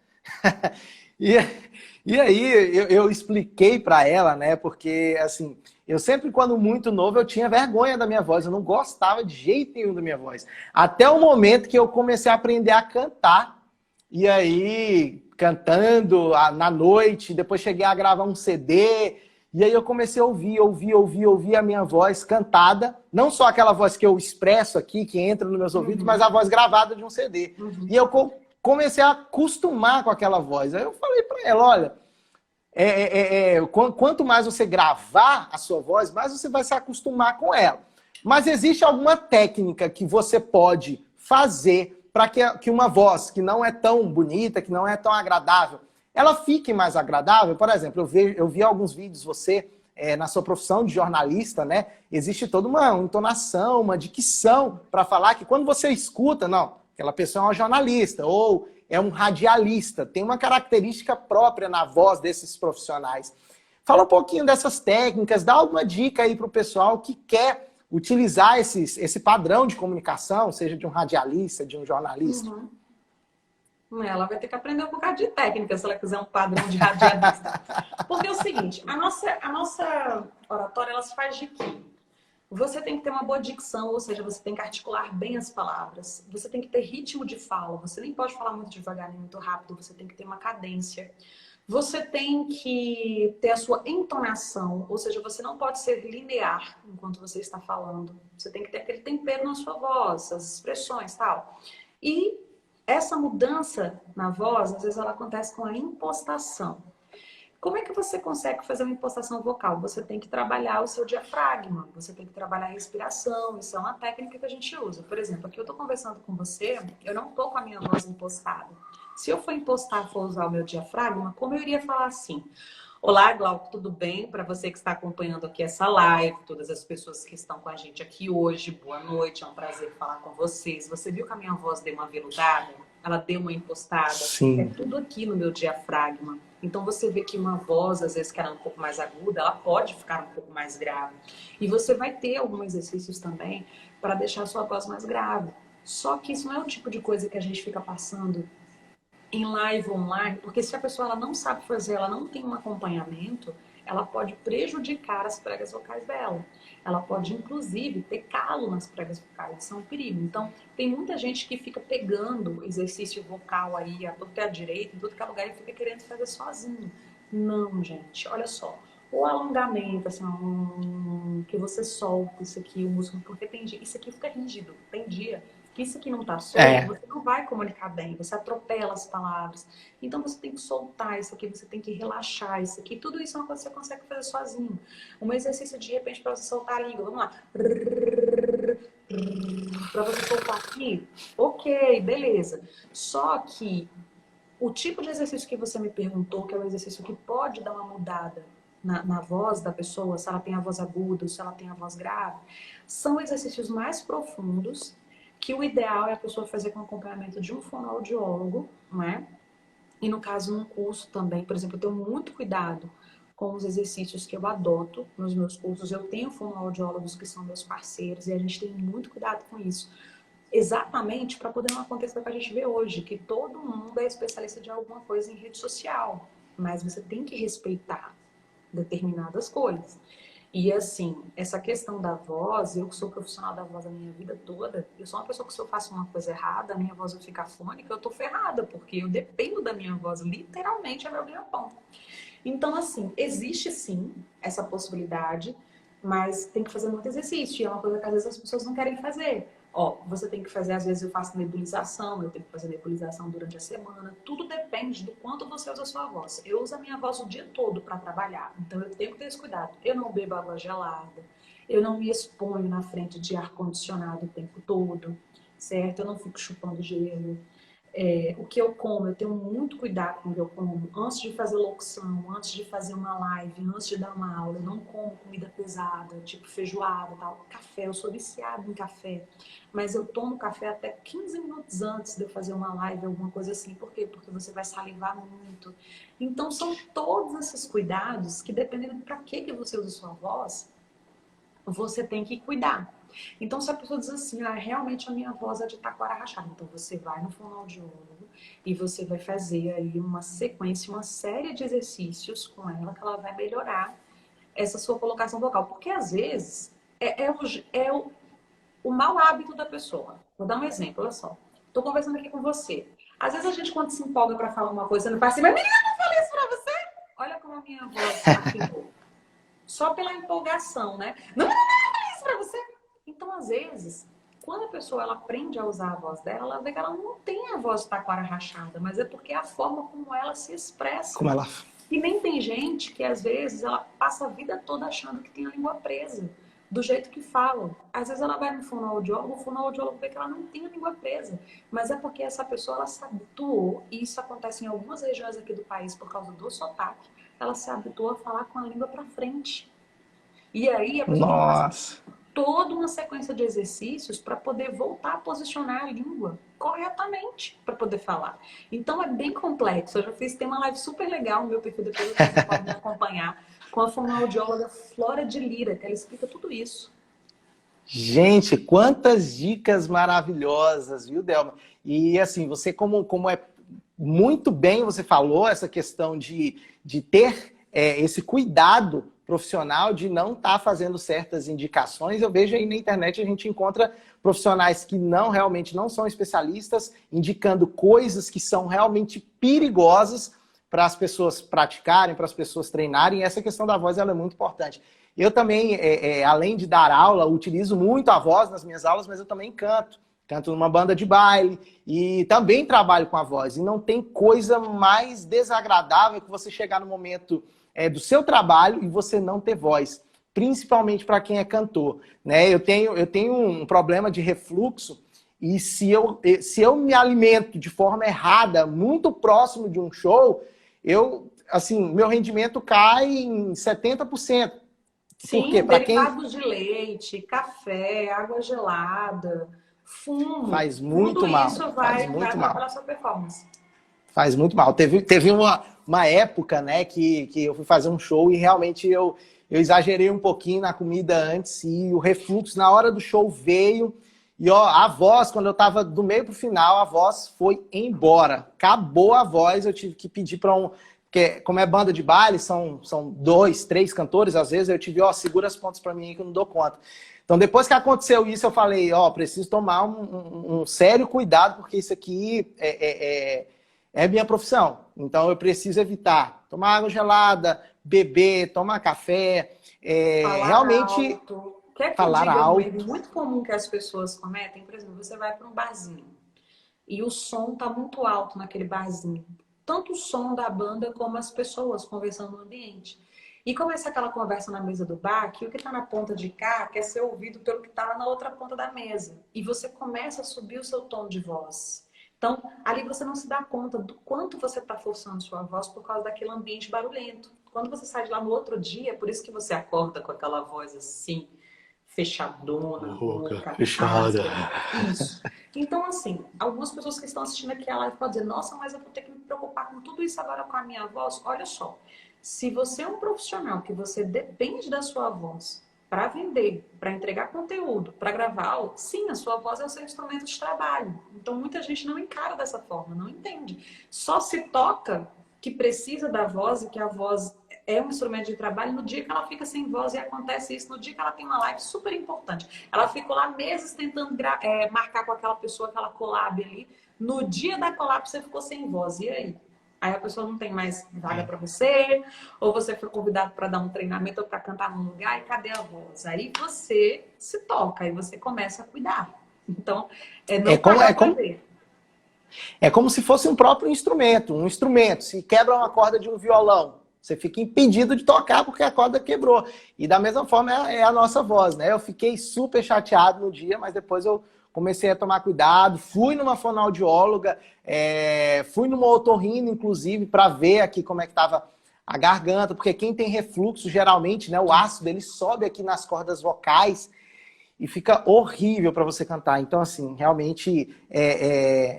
E aí eu expliquei para ela, né? Porque assim, eu sempre, quando muito novo, eu tinha vergonha da minha voz. Eu não gostava de jeito nenhum da minha voz. Até o momento que eu comecei a aprender a cantar. E aí, cantando na noite, depois cheguei a gravar um CD. E aí eu comecei a ouvir a minha voz cantada. Não só aquela voz que eu expresso aqui, que entra nos meus ouvidos, mas a voz gravada de um CD. E eu comecei a acostumar com aquela voz. Aí eu falei para ela, olha, quanto mais você gravar a sua voz, mais você vai se acostumar com ela. Mas existe alguma técnica que você pode fazer para que uma voz que não é tão bonita, que não é tão agradável, ela fique mais agradável? Por exemplo, eu vi alguns vídeos você, na sua profissão de jornalista, né? Existe toda uma entonação, uma dicção para falar que quando você escuta, não, aquela pessoa é uma jornalista ou é um radialista. Tem uma característica própria na voz desses profissionais. Fala um pouquinho dessas técnicas, dá alguma dica aí para o pessoal que quer utilizar esse padrão de comunicação, seja de um radialista, de um jornalista. Ela vai ter que aprender um bocado de técnica se ela quiser um padrão de radialista. Porque é o seguinte, a nossa oratória, ela se faz de quê? Você tem que ter uma boa dicção, ou seja, você tem que articular bem as palavras. Você tem que ter ritmo de fala. Você nem pode falar muito devagar nem muito rápido. Você tem que ter uma cadência. Você tem que ter a sua entonação, ou seja, você não pode ser linear enquanto você está falando. Você tem que ter aquele tempero na sua voz, as expressões, tal. E essa mudança na voz, às vezes ela acontece com a impostação. Como é que você consegue fazer uma impostação vocal? Você tem que trabalhar o seu diafragma, você tem que trabalhar a respiração, isso é uma técnica que a gente usa. Por exemplo, aqui eu estou conversando com você, eu não estou com a minha voz impostada. Se eu for impostar, for usar o meu diafragma, como eu iria falar assim? Olá, Glauco, tudo bem? Para você que está acompanhando aqui essa live, todas as pessoas que estão com a gente aqui hoje, boa noite, é um prazer falar com vocês. Você viu que a minha voz deu uma veludada? Ela deu uma impostada? Sim. É tudo aqui no meu diafragma. Então você vê que uma voz, às vezes que ela é um pouco mais aguda, ela pode ficar um pouco mais grave. E você vai ter alguns exercícios também para deixar a sua voz mais grave. Só que isso não é o tipo de coisa que a gente fica passando em live online, porque se a pessoa ela não sabe fazer, ela não tem um acompanhamento, ela pode prejudicar as pregas vocais dela. Ela pode, inclusive, ter calo nas pregas vocais. Isso é um perigo. Então, tem muita gente que fica pegando exercício vocal aí, a torta e a direita, em todo que é lugar, e fica querendo fazer sozinho. Não, gente. Olha só. O alongamento, assim, que você solta isso aqui, o músculo, porque tem dia, isso aqui fica rígido. Tem dia que isso aqui não tá solto, você não vai comunicar bem, você atropela as palavras. Então você tem que soltar isso aqui, você tem que relaxar isso aqui. Tudo isso é uma coisa que você consegue fazer sozinho. Um exercício de repente para você soltar a língua. Vamos lá. Para você soltar aqui, ok, beleza. Só que o tipo de exercício que você me perguntou, que é um exercício que pode dar uma mudada na voz da pessoa, se ela tem a voz aguda, se ela tem a voz grave, são exercícios mais profundos, que o ideal é a pessoa fazer com acompanhamento de um fonoaudiólogo, não é? E no caso, num curso também, por exemplo, eu tenho muito cuidado com os exercícios que eu adoto nos meus cursos. Eu tenho fonoaudiólogos que são meus parceiros e a gente tem muito cuidado com isso. Exatamente para poder não acontecer o que a gente vê hoje, que todo mundo é especialista de alguma coisa em rede social, mas você tem que respeitar determinadas coisas. E assim, essa questão da voz, eu que sou profissional da voz a minha vida toda, eu sou uma pessoa que se eu faço uma coisa errada, a minha voz vai ficar fônica, eu tô ferrada, porque eu dependo da minha voz, literalmente é meu ganha-pão. Então, assim, existe sim essa possibilidade, mas tem que fazer muito exercício, e é uma coisa que às vezes as pessoas não querem fazer. Ó, você tem que fazer, às vezes eu faço nebulização, eu tenho que fazer nebulização durante a semana. Tudo depende do quanto você usa a sua voz. Eu uso a minha voz o dia todo para trabalhar, então eu tenho que ter esse cuidado. Eu não bebo água gelada, eu não me exponho na frente de ar-condicionado o tempo todo, certo? Eu não fico chupando gelo. O que eu como, eu tenho muito cuidado com o que eu como. Antes de fazer locução, antes de fazer uma live, antes de dar uma aula, eu não como comida pesada, tipo feijoada, tal. Café, eu sou viciada em café. Mas eu tomo café até 15 minutos antes de eu fazer uma live, alguma coisa assim. Por quê? Porque você vai salivar muito. Então, são todos esses cuidados que, dependendo de para que você usa a sua voz, você tem que cuidar. Então, se a pessoa diz assim, realmente a minha voz é de taquara rachada, então você vai no fonoaudiólogo e você vai fazer aí uma sequência, uma série de exercícios com ela, que ela vai melhorar essa sua colocação vocal. Porque, às vezes, o mau hábito da pessoa. Vou dar um exemplo, olha só. Estou conversando aqui com você. Às vezes a gente, quando se empolga para falar uma coisa, não faz assim, mas menina, eu falei isso para você? Olha como a minha voz afinou. Só pela empolgação, né? Não, eu falei isso para você. Então, às vezes, quando a pessoa ela aprende a usar a voz dela, ela vê que ela não tem a voz de taquara rachada, mas é porque é a forma como ela se expressa. Como ela... E nem tem gente que, às vezes, ela passa a vida toda achando que tem a língua presa, do jeito que falam. Às vezes ela vai no fonoaudiólogo, o fonoaudiólogo vê que ela não tem a língua presa, mas é porque essa pessoa ela se habituou, e isso acontece em algumas regiões aqui do país por causa do sotaque, ela se habituou a falar com a língua para frente. E aí a pessoa faz toda uma sequência de exercícios para poder voltar a posicionar a língua corretamente para poder falar. Então é bem complexo. Eu já fiz, tem uma live super legal no meu perfil, depois você pode me acompanhar, com a fonoaudióloga Flora de Lira, que ela explica tudo isso. Gente, quantas dicas maravilhosas, viu, Delma? E assim, você como é muito bem, você falou essa questão de ter esse cuidado profissional de não estar fazendo certas indicações. Eu vejo aí na internet, a gente encontra profissionais que realmente não são especialistas, indicando coisas que são realmente perigosas para as pessoas praticarem, para as pessoas treinarem. E essa questão da voz ela é muito importante. Eu também, além de dar aula, utilizo muito a voz nas minhas aulas, mas eu também canto. Canto numa banda de baile e também trabalho com a voz. E não tem coisa mais desagradável que você chegar no momento do seu trabalho e você não ter voz. Principalmente para quem é cantor, né? Eu tenho um problema de refluxo e se eu me alimento de forma errada, muito próximo de um show, meu rendimento cai em 70%. Sim, Por quê? Para quem derivados de leite, café, água gelada, fumo, faz tudo muito mal, isso faz vai muito atrapalhar mal. a sua performance. Faz muito mal. Teve uma época, né, que eu fui fazer um show e realmente eu exagerei um pouquinho na comida antes e o refluxo na hora do show veio. E ó, a voz, quando eu tava do meio pro final, a voz foi embora. Acabou a voz, eu tive que pedir para porque como é banda de baile, são 2, 3 cantores, às vezes eu tive, segura as pontas para mim aí que eu não dou conta. Então, depois que aconteceu isso, eu falei, preciso tomar um sério cuidado, porque isso aqui é minha profissão. Então, eu preciso evitar tomar água gelada, beber, tomar café, Falar realmente alto. Quer que eu falar diga um erro alto. muito comum que as pessoas cometem? Por exemplo, você vai para um barzinho e o som tá muito alto naquele barzinho. Tanto o som da banda como as pessoas conversando no ambiente. E começa aquela conversa na mesa do bar que o que está na ponta de cá quer ser ouvido pelo que está na outra ponta da mesa. E você começa a subir o seu tom de voz. Então, ali você não se dá conta do quanto você está forçando sua voz por causa daquele ambiente barulhento. Quando você sai de lá no outro dia, por isso que você acorda com aquela voz assim, fechadona, Boca rouca, fechada. áspera. Isso. Então, assim, algumas pessoas que estão assistindo aqui a live podem dizer, nossa, mas eu vou ter que me preocupar com tudo isso agora com a minha voz. Olha só, se você é um profissional que você depende da sua voz para vender, para entregar conteúdo, para gravar aula, sim, a sua voz é o seu instrumento de trabalho. Então, muita gente não encara dessa forma, não entende. Só se toca que precisa da voz e que a voz é um instrumento de trabalho no dia que ela fica sem voz e acontece isso no dia que ela tem uma live super importante. Ela ficou lá meses tentando marcar com aquela pessoa, aquela collab ali. No dia da collab você ficou sem voz. E aí? Aí a pessoa não tem mais vaga para você, ou você foi convidado para dar um treinamento ou para cantar num lugar e cadê a voz? Aí você se toca, aí você começa a cuidar. Então, não pagar para ver. É como se fosse um próprio instrumento. Um instrumento, se quebra uma corda de um violão, você fica impedido de tocar porque a corda quebrou. E da mesma forma é a nossa voz, né? Eu fiquei super chateado no dia, mas depois eu comecei a tomar cuidado. Fui numa fonoaudióloga, fui numa otorrino, inclusive, para ver aqui como é que estava a garganta, porque quem tem refluxo, geralmente, né, o ácido ele sobe aqui nas cordas vocais e fica horrível para você cantar. Então, assim, realmente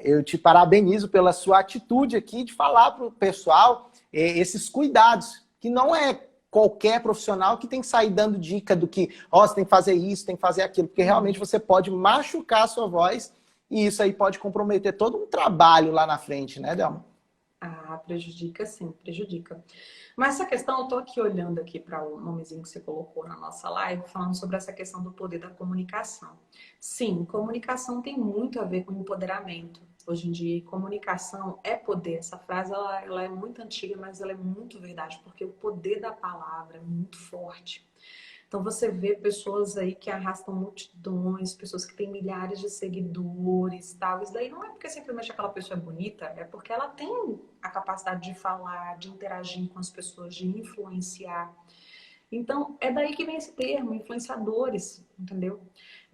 eu te parabenizo pela sua atitude aqui de falar para o pessoal esses cuidados, que não é qualquer profissional que tem que sair dando dica do que, você tem que fazer isso, tem que fazer aquilo, porque realmente você pode machucar a sua voz e isso aí pode comprometer todo um trabalho lá na frente, né, Delma? Ah, prejudica sim, prejudica. Mas essa questão, eu tô aqui olhando aqui para o nomezinho que você colocou na nossa live, falando sobre essa questão do poder da comunicação. Sim, comunicação tem muito a ver com empoderamento. Hoje em dia, comunicação é poder. Essa frase, ela é muito antiga, mas ela é muito verdade, porque o poder da palavra é muito forte. Então você vê pessoas aí que arrastam multidões, pessoas que têm milhares de seguidores, tal. Isso daí não é porque simplesmente aquela pessoa é bonita, é porque ela tem a capacidade de falar, de interagir com as pessoas, de influenciar. Então, é daí que vem esse termo, influenciadores, entendeu?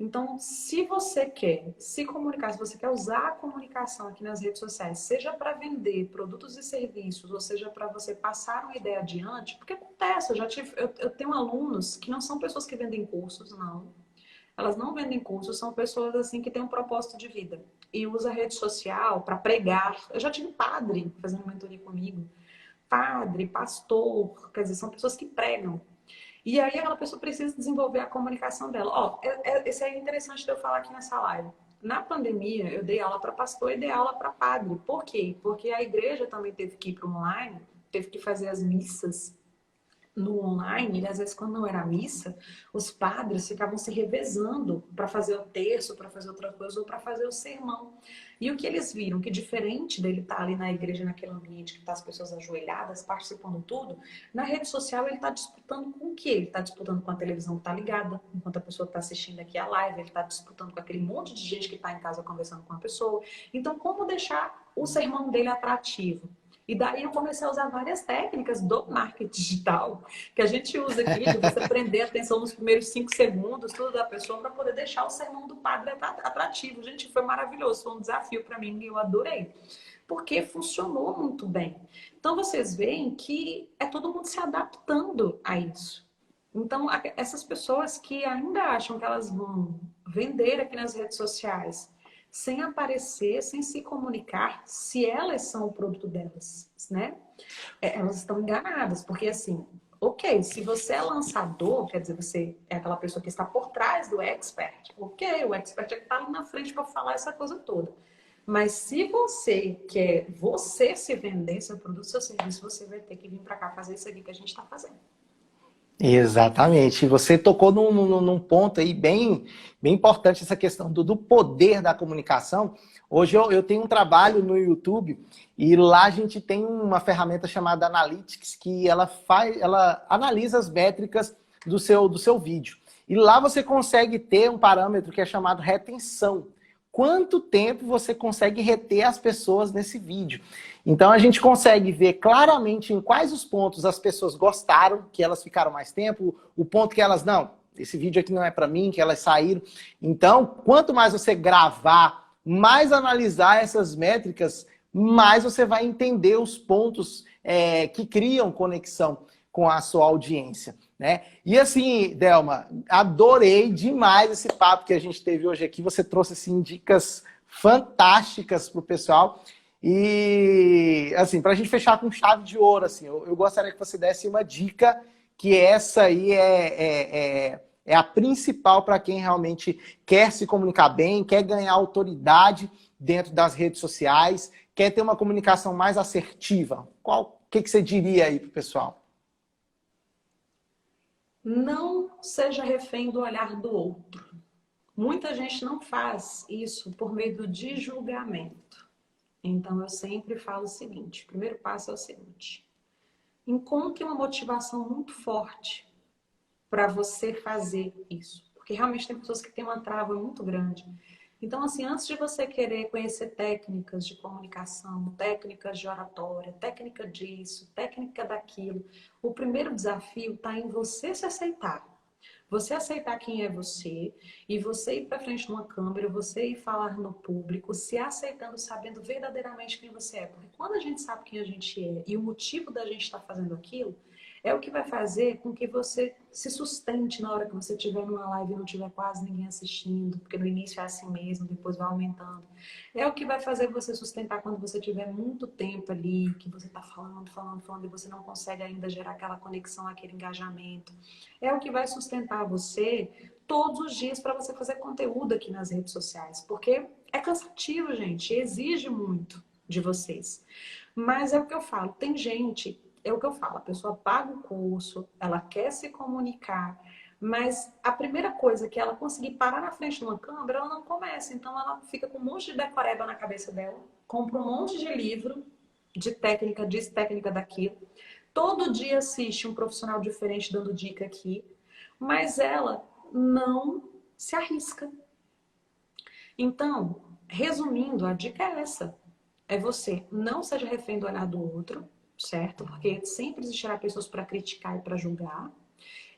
Então, se você quer se comunicar, se você quer usar a comunicação aqui nas redes sociais, seja para vender produtos e serviços, ou seja para você passar uma ideia adiante, porque acontece, eu tenho alunos que não são pessoas que vendem cursos, não. Elas não vendem cursos, são pessoas assim que têm um propósito de vida e usa a rede social para pregar. Eu já tive padre fazendo mentoria comigo, padre, pastor, quer dizer, são pessoas que pregam. E aí aquela pessoa precisa desenvolver a comunicação dela. Esse é interessante de eu falar aqui nessa live. Na pandemia, eu dei aula para pastor e dei aula para padre. Por quê? Porque a igreja também teve que ir para online, teve que fazer as missas no online, às vezes quando não era missa, os padres ficavam se revezando para fazer o terço, para fazer outra coisa, ou para fazer o sermão. E o que eles viram, que diferente dele estar ali na igreja, naquele ambiente que tá as pessoas ajoelhadas, participando de tudo, na rede social ele está disputando com o quê? Ele está disputando com a televisão que está ligada, enquanto a pessoa está assistindo aqui a live, ele está disputando com aquele monte de gente que está em casa conversando com a pessoa. Então, como deixar o sermão dele atrativo? E daí eu comecei a usar várias técnicas do marketing digital, que a gente usa aqui, de você prender a atenção nos primeiros 5 segundos, tudo da pessoa, para poder deixar o sermão do padre atrativo. Gente, foi maravilhoso, foi um desafio para mim e eu adorei, porque funcionou muito bem. Então vocês veem que é todo mundo se adaptando a isso. Então, essas pessoas que ainda acham que elas vão vender aqui nas redes sociais, sem aparecer, sem se comunicar, se elas são o produto delas, né? Elas estão enganadas, porque assim, ok, se você é lançador, quer dizer, você é aquela pessoa que está por trás do expert, ok, o expert é que está ali na frente para falar essa coisa toda. Mas se você quer você se vender, seu produto, seu serviço, você vai ter que vir para cá fazer isso aqui que a gente está fazendo. Exatamente. Você tocou num ponto aí bem importante, essa questão do poder da comunicação. Hoje eu tenho um trabalho no YouTube e lá a gente tem uma ferramenta chamada Analytics que ela analisa as métricas do seu vídeo. E lá você consegue ter um parâmetro que é chamado retenção. Quanto tempo você consegue reter as pessoas nesse vídeo? Então a gente consegue ver claramente em quais os pontos as pessoas gostaram, que elas ficaram mais tempo, o ponto que elas, não, esse vídeo aqui não é para mim, que elas saíram. Então, quanto mais você gravar, mais analisar essas métricas, mais você vai entender os pontos que criam conexão com a sua audiência, né? E assim, Delma, adorei demais esse papo que a gente teve hoje aqui. Você trouxe assim, dicas fantásticas para o pessoal. E assim, para a gente fechar com chave de ouro, assim, eu gostaria que você desse uma dica, que essa aí é a principal para quem realmente quer se comunicar bem, quer ganhar autoridade dentro das redes sociais, quer ter uma comunicação mais assertiva. O que você diria aí para o pessoal? Não seja refém do olhar do outro. Muita gente não faz isso por medo de julgamento. Então, eu sempre falo o seguinte, o primeiro passo é o seguinte, encontre uma motivação muito forte para você fazer isso. Porque realmente tem pessoas que têm uma trava muito grande. Então, assim, antes de você querer conhecer técnicas de comunicação, técnicas de oratória, técnica disso, técnica daquilo, o primeiro desafio está em você se aceitar. Você aceitar quem é você e você ir para frente de uma câmera, você ir falar no público, se aceitando, sabendo verdadeiramente quem você é. Porque quando a gente sabe quem a gente é e o motivo da gente estar fazendo aquilo, é o que vai fazer com que você se sustente na hora que você estiver numa live e não tiver quase ninguém assistindo, porque no início é assim mesmo, depois vai aumentando. É o que vai fazer você sustentar quando você tiver muito tempo ali, que você está falando e você não consegue ainda gerar aquela conexão, aquele engajamento. É o que vai sustentar você todos os dias para você fazer conteúdo aqui nas redes sociais, porque é cansativo, gente, exige muito de vocês. Mas é o que eu falo, tem gente... É o que eu falo, a pessoa paga o curso, ela quer se comunicar, mas a primeira coisa que ela conseguir parar na frente de uma câmera, ela não começa. Então ela fica com um monte de decoreba na cabeça dela, compra um monte de livro de técnica disso, técnica daquilo. Todo dia assiste um profissional diferente dando dica aqui, mas ela não se arrisca. Então, resumindo, a dica é essa. É você não seja refém do olhar do outro, certo? Porque sempre existirá pessoas para criticar e para julgar.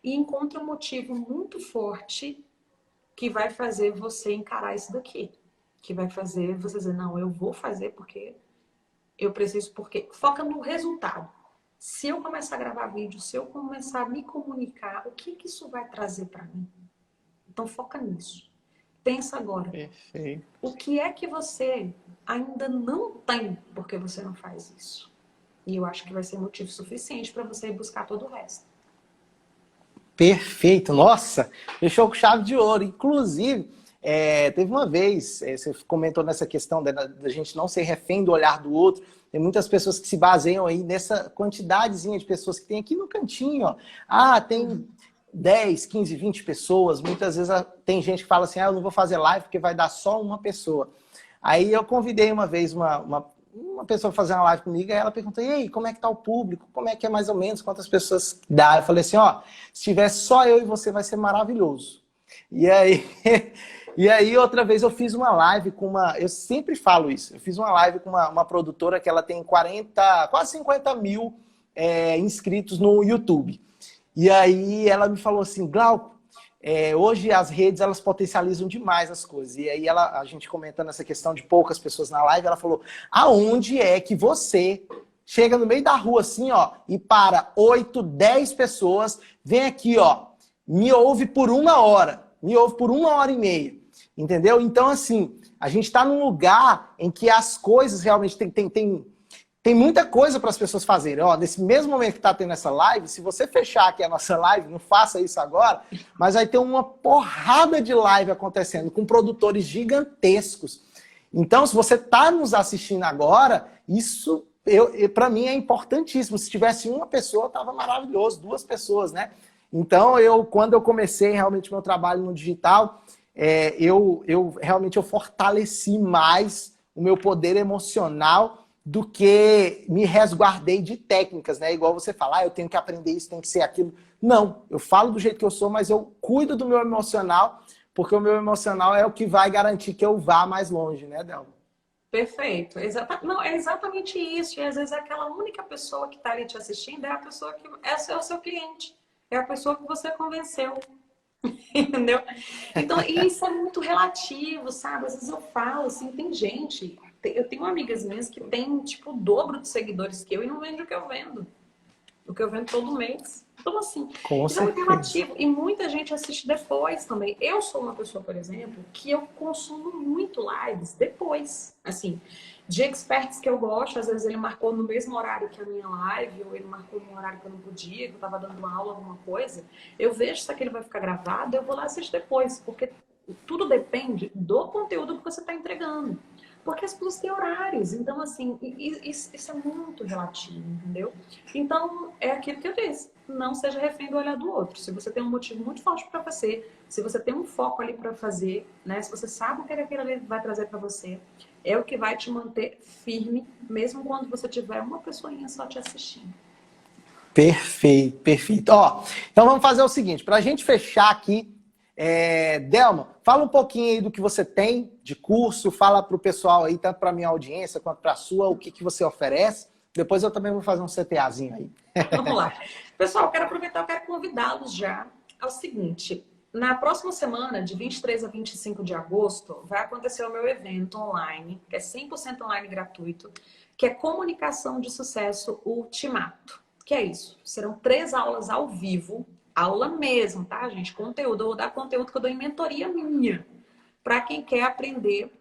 E encontre um motivo muito forte que vai fazer você encarar isso daqui. Que vai fazer você dizer, não, eu vou fazer porque eu preciso, porque... Foca no resultado. Se eu começar a gravar vídeo, se eu começar a me comunicar, o que isso vai trazer para mim? Então foca nisso. Pensa agora. Perfeito. O que é que você ainda não tem porque você não faz isso? E eu acho que vai ser motivo suficiente para você ir buscar todo o resto. Perfeito. Nossa, fechou com chave de ouro. Inclusive, Teve uma vez, você comentou nessa questão da gente não ser refém do olhar do outro. Tem muitas pessoas que se baseiam aí nessa quantidadezinha de pessoas que tem aqui no cantinho, ó. Ah, tem 10, 15, 20 pessoas. Muitas vezes tem gente que fala assim, eu não vou fazer live porque vai dar só uma pessoa. Aí eu convidei uma vez uma pessoa para fazer uma live comigo, e ela perguntou, e aí, como é que tá o público? Como é que é mais ou menos? Quantas pessoas dá? Eu falei assim, se tiver só eu e você, vai ser maravilhoso. E aí, outra vez eu fiz uma live com eu sempre falo isso, eu fiz uma live com uma produtora que ela tem quase 50 mil inscritos no YouTube. E aí ela me falou assim, Glauco, hoje as redes elas potencializam demais as coisas. E aí a gente comentando essa questão de poucas pessoas na live, ela falou, aonde é que você chega no meio da rua assim, e para 8, 10 pessoas, vem aqui, me ouve por 1 hora, me ouve por 1 hora e meia, entendeu? Então, assim, a gente está num lugar em que as coisas realmente tem muita coisa para as pessoas fazerem. Nesse mesmo momento que está tendo essa live, se você fechar aqui a nossa live, não faça isso agora, mas vai ter uma porrada de live acontecendo com produtores gigantescos. Então, se você está nos assistindo agora, isso, para mim, é importantíssimo. Se tivesse uma pessoa, estava maravilhoso, 2 pessoas, né? Então, quando eu comecei realmente meu trabalho no digital, realmente eu fortaleci mais o meu poder emocional do que me resguardei de técnicas, né? Igual você fala, eu tenho que aprender isso, tem que ser aquilo. Não, eu falo do jeito que eu sou, mas eu cuido do meu emocional, porque o meu emocional é o que vai garantir que eu vá mais longe, né, Delma? Perfeito. Não, é exatamente isso. E às vezes aquela única pessoa que está ali te assistindo é a pessoa que é o seu cliente. É a pessoa que você convenceu. Entendeu? Então, isso é muito relativo, sabe? Às vezes eu falo assim, tem gente... Eu tenho amigas minhas que têm, tipo, o dobro de seguidores que eu e não vende o que eu vendo. O que eu vendo todo mês. Então, assim, isso é muito relativo. E muita gente assiste depois também. Eu sou uma pessoa, por exemplo, que eu consumo muito lives depois. Assim, de experts que eu gosto, às vezes ele marcou no mesmo horário que a minha live, ou ele marcou num horário que eu não podia, que eu tava dando uma aula, alguma coisa. Eu vejo se aquele vai ficar gravado, eu vou lá assistir depois. Porque tudo depende do conteúdo que você está entregando. Porque as pessoas têm horários. Então, assim, isso é muito relativo, entendeu? Então, é aquilo que eu disse. Não seja refém do olhar do outro. Se você tem um motivo muito forte para fazer, se você tem um foco ali para fazer, né? Se você sabe o que aquilo ali vai trazer para você, é o que vai te manter firme, mesmo quando você tiver uma pessoinha só te assistindo. Perfeito, perfeito. Então vamos fazer o seguinte, para a gente fechar aqui, Delma, fala um pouquinho aí do que você tem de curso, fala para o pessoal aí, tanto para a minha audiência quanto para a sua, o que você oferece. Depois eu também vou fazer um CTAzinho aí. Vamos lá. Pessoal, eu quero aproveitar, eu quero convidá-los já ao seguinte. Na próxima semana, de 23 a 25 de agosto, vai acontecer o meu evento online, que é 100% online gratuito, que é Comunicação de Sucesso Ultimato. Que é isso? Serão 3 aulas ao vivo, aula mesmo, tá, gente? Conteúdo. Eu vou dar conteúdo que eu dou em mentoria minha. Para quem quer aprender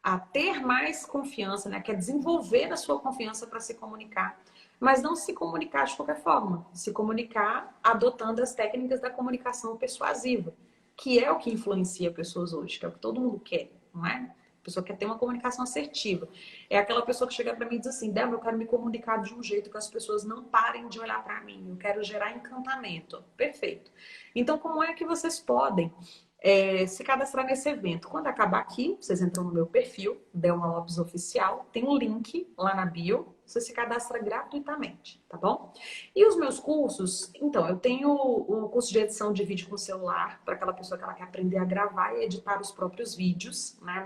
a ter mais confiança, né? Quer desenvolver a sua confiança para se comunicar. Mas não se comunicar de qualquer forma. Se comunicar adotando as técnicas da comunicação persuasiva, que é o que influencia pessoas hoje, que é o que todo mundo quer, não é? A pessoa quer ter uma comunicação assertiva. É aquela pessoa que chega para mim e diz assim, Delma, eu quero me comunicar de um jeito que as pessoas não parem de olhar para mim. Eu quero gerar encantamento. Perfeito. Então, como é que vocês podem se cadastrar nesse evento? Quando acabar aqui, vocês entram no meu perfil, Delma Lopes Oficial, tem um link lá na bio, você se cadastra gratuitamente, tá bom? E os meus cursos, então, eu tenho um curso de edição de vídeo com celular, para aquela pessoa que ela quer aprender a gravar e editar os próprios vídeos, né?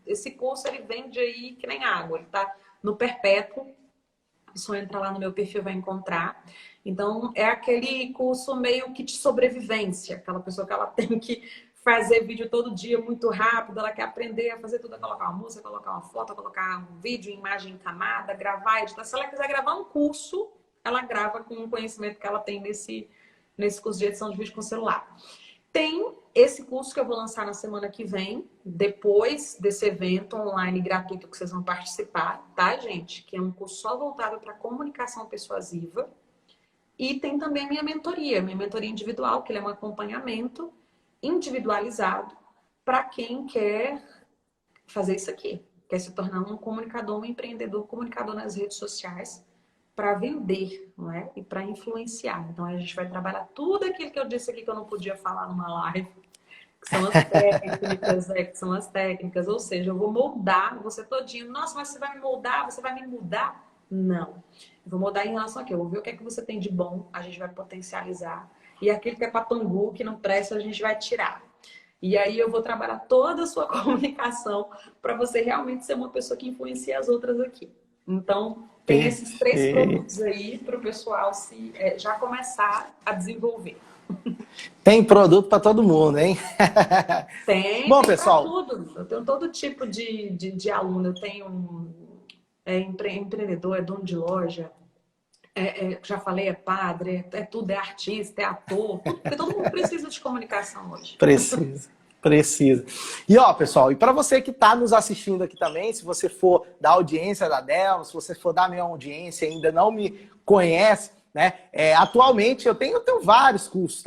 Esse curso, ele vende aí que nem água, ele tá no Perpétuo, só entra lá no meu perfil, vai encontrar. Então, é aquele curso meio que de sobrevivência, aquela pessoa que ela tem que fazer vídeo todo dia muito rápido, ela quer aprender a fazer tudo, a colocar uma música, colocar uma foto, colocar um vídeo, imagem em camada, gravar, editar. Se ela quiser gravar um curso, ela grava com o conhecimento que ela tem nesse curso de edição de vídeo com celular. Tem esse curso que eu vou lançar na semana que vem, depois desse evento online gratuito que vocês vão participar, tá, gente? Que é um curso só voltado para comunicação persuasiva. E tem também a minha mentoria individual, que é um acompanhamento individualizado para quem quer fazer isso aqui. Quer se tornar um comunicador, um empreendedor, comunicador nas redes sociais para vender, não é? E para influenciar. Então, a gente vai trabalhar tudo aquilo que eu disse aqui que eu não podia falar numa live, que são as técnicas, que são as técnicas. Ou seja, eu vou moldar você todinho. Nossa, mas você vai me moldar? Você vai me mudar? Não. Eu vou mudar em relação a quê? Eu vou ver o que é que você tem de bom, a gente vai potencializar. E aquilo que é papangu, que não presta, a gente vai tirar. E aí eu vou trabalhar toda a sua comunicação para você realmente ser uma pessoa que influencia as outras aqui. Então, tem esses 3 produtos aí para o pessoal já começar a desenvolver. Tem produto para todo mundo, hein? Bom, tem pessoal, tudo. Eu tenho todo tipo de aluno. Eu tenho empreendedor, é dono de loja, já falei, é padre, é tudo, é artista, é ator, tudo, porque todo mundo precisa de comunicação hoje. Precisa. E ó, pessoal, e para você que está nos assistindo aqui também, se você for da audiência da Delma, se você for da minha audiência e ainda não me conhece, né? Atualmente eu tenho vários cursos,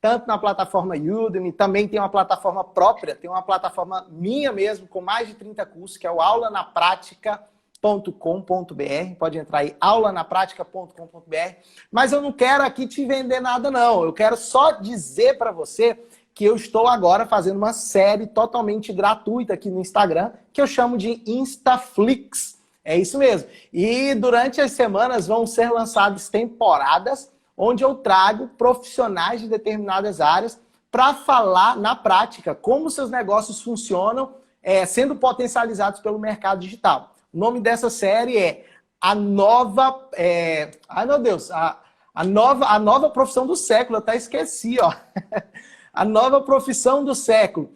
tanto na plataforma Udemy, também tem uma plataforma própria, tem uma plataforma minha mesmo, com mais de 30 cursos, que é o aulanapratica.com.br, pode entrar aí, aulanapratica.com.br, mas eu não quero aqui te vender nada não, eu quero só dizer para você que eu estou agora fazendo uma série totalmente gratuita aqui no Instagram, que eu chamo de Instaflix. É isso mesmo. E durante as semanas vão ser lançadas temporadas onde eu trago profissionais de determinadas áreas para falar na prática como seus negócios funcionam sendo potencializados pelo mercado digital. O nome dessa série é A Nova... Ai, meu Deus! A nova profissão do século. Eu até esqueci, ó. A nova profissão do século.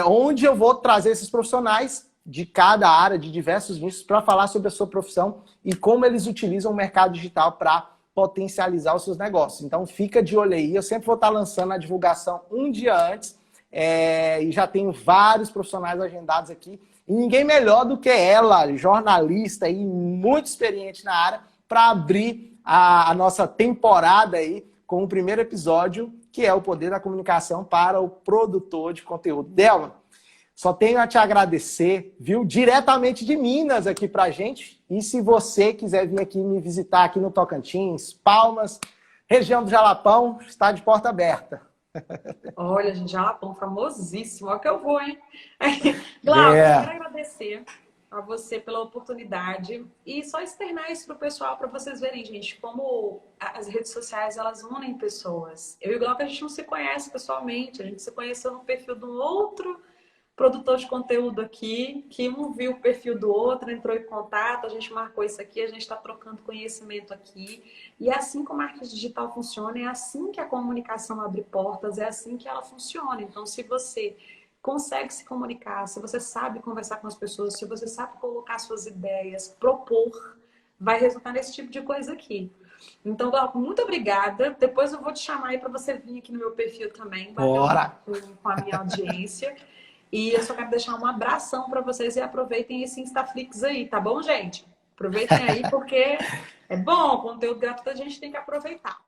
Onde eu vou trazer esses profissionais de cada área, de diversos nichos, para falar sobre a sua profissão e como eles utilizam o mercado digital para potencializar os seus negócios. Então, fica de olho aí. Eu sempre vou estar lançando a divulgação um dia antes e já tenho vários profissionais agendados aqui. E ninguém melhor do que ela, jornalista e muito experiente na área, para abrir a nossa temporada aí com o primeiro episódio, que é o poder da comunicação para o produtor de conteúdo. Delma, só tenho a te agradecer, viu? Diretamente de Minas aqui pra gente. E se você quiser vir aqui me visitar aqui no Tocantins, Palmas, região do Jalapão, está de porta aberta. Olha, gente, Jalapão, famosíssimo. Olha que eu vou, hein? Glauco, eu quero agradecer a você pela oportunidade e só externar isso pro pessoal, para vocês verem, gente, como as redes sociais, elas unem pessoas. Eu e o Glauco, a gente não se conhece pessoalmente, a gente se conheceu no perfil de um outro produtor de conteúdo aqui, que um viu o perfil do outro, entrou em contato, a gente marcou isso aqui, a gente está trocando conhecimento aqui. E é assim que o marketing digital funciona, é assim que a comunicação abre portas, é assim que ela funciona. Então, se você consegue se comunicar, se você sabe conversar com as pessoas, se você sabe colocar suas ideias, propor, vai resultar nesse tipo de coisa aqui. Então, Glauco, muito obrigada. Depois eu vou te chamar aí para você vir aqui no meu perfil também, bater com a minha audiência. E eu só quero deixar um abração para vocês e aproveitem esse Instaflix aí, tá bom, gente? Aproveitem aí porque é bom, conteúdo gratuito a gente tem que aproveitar.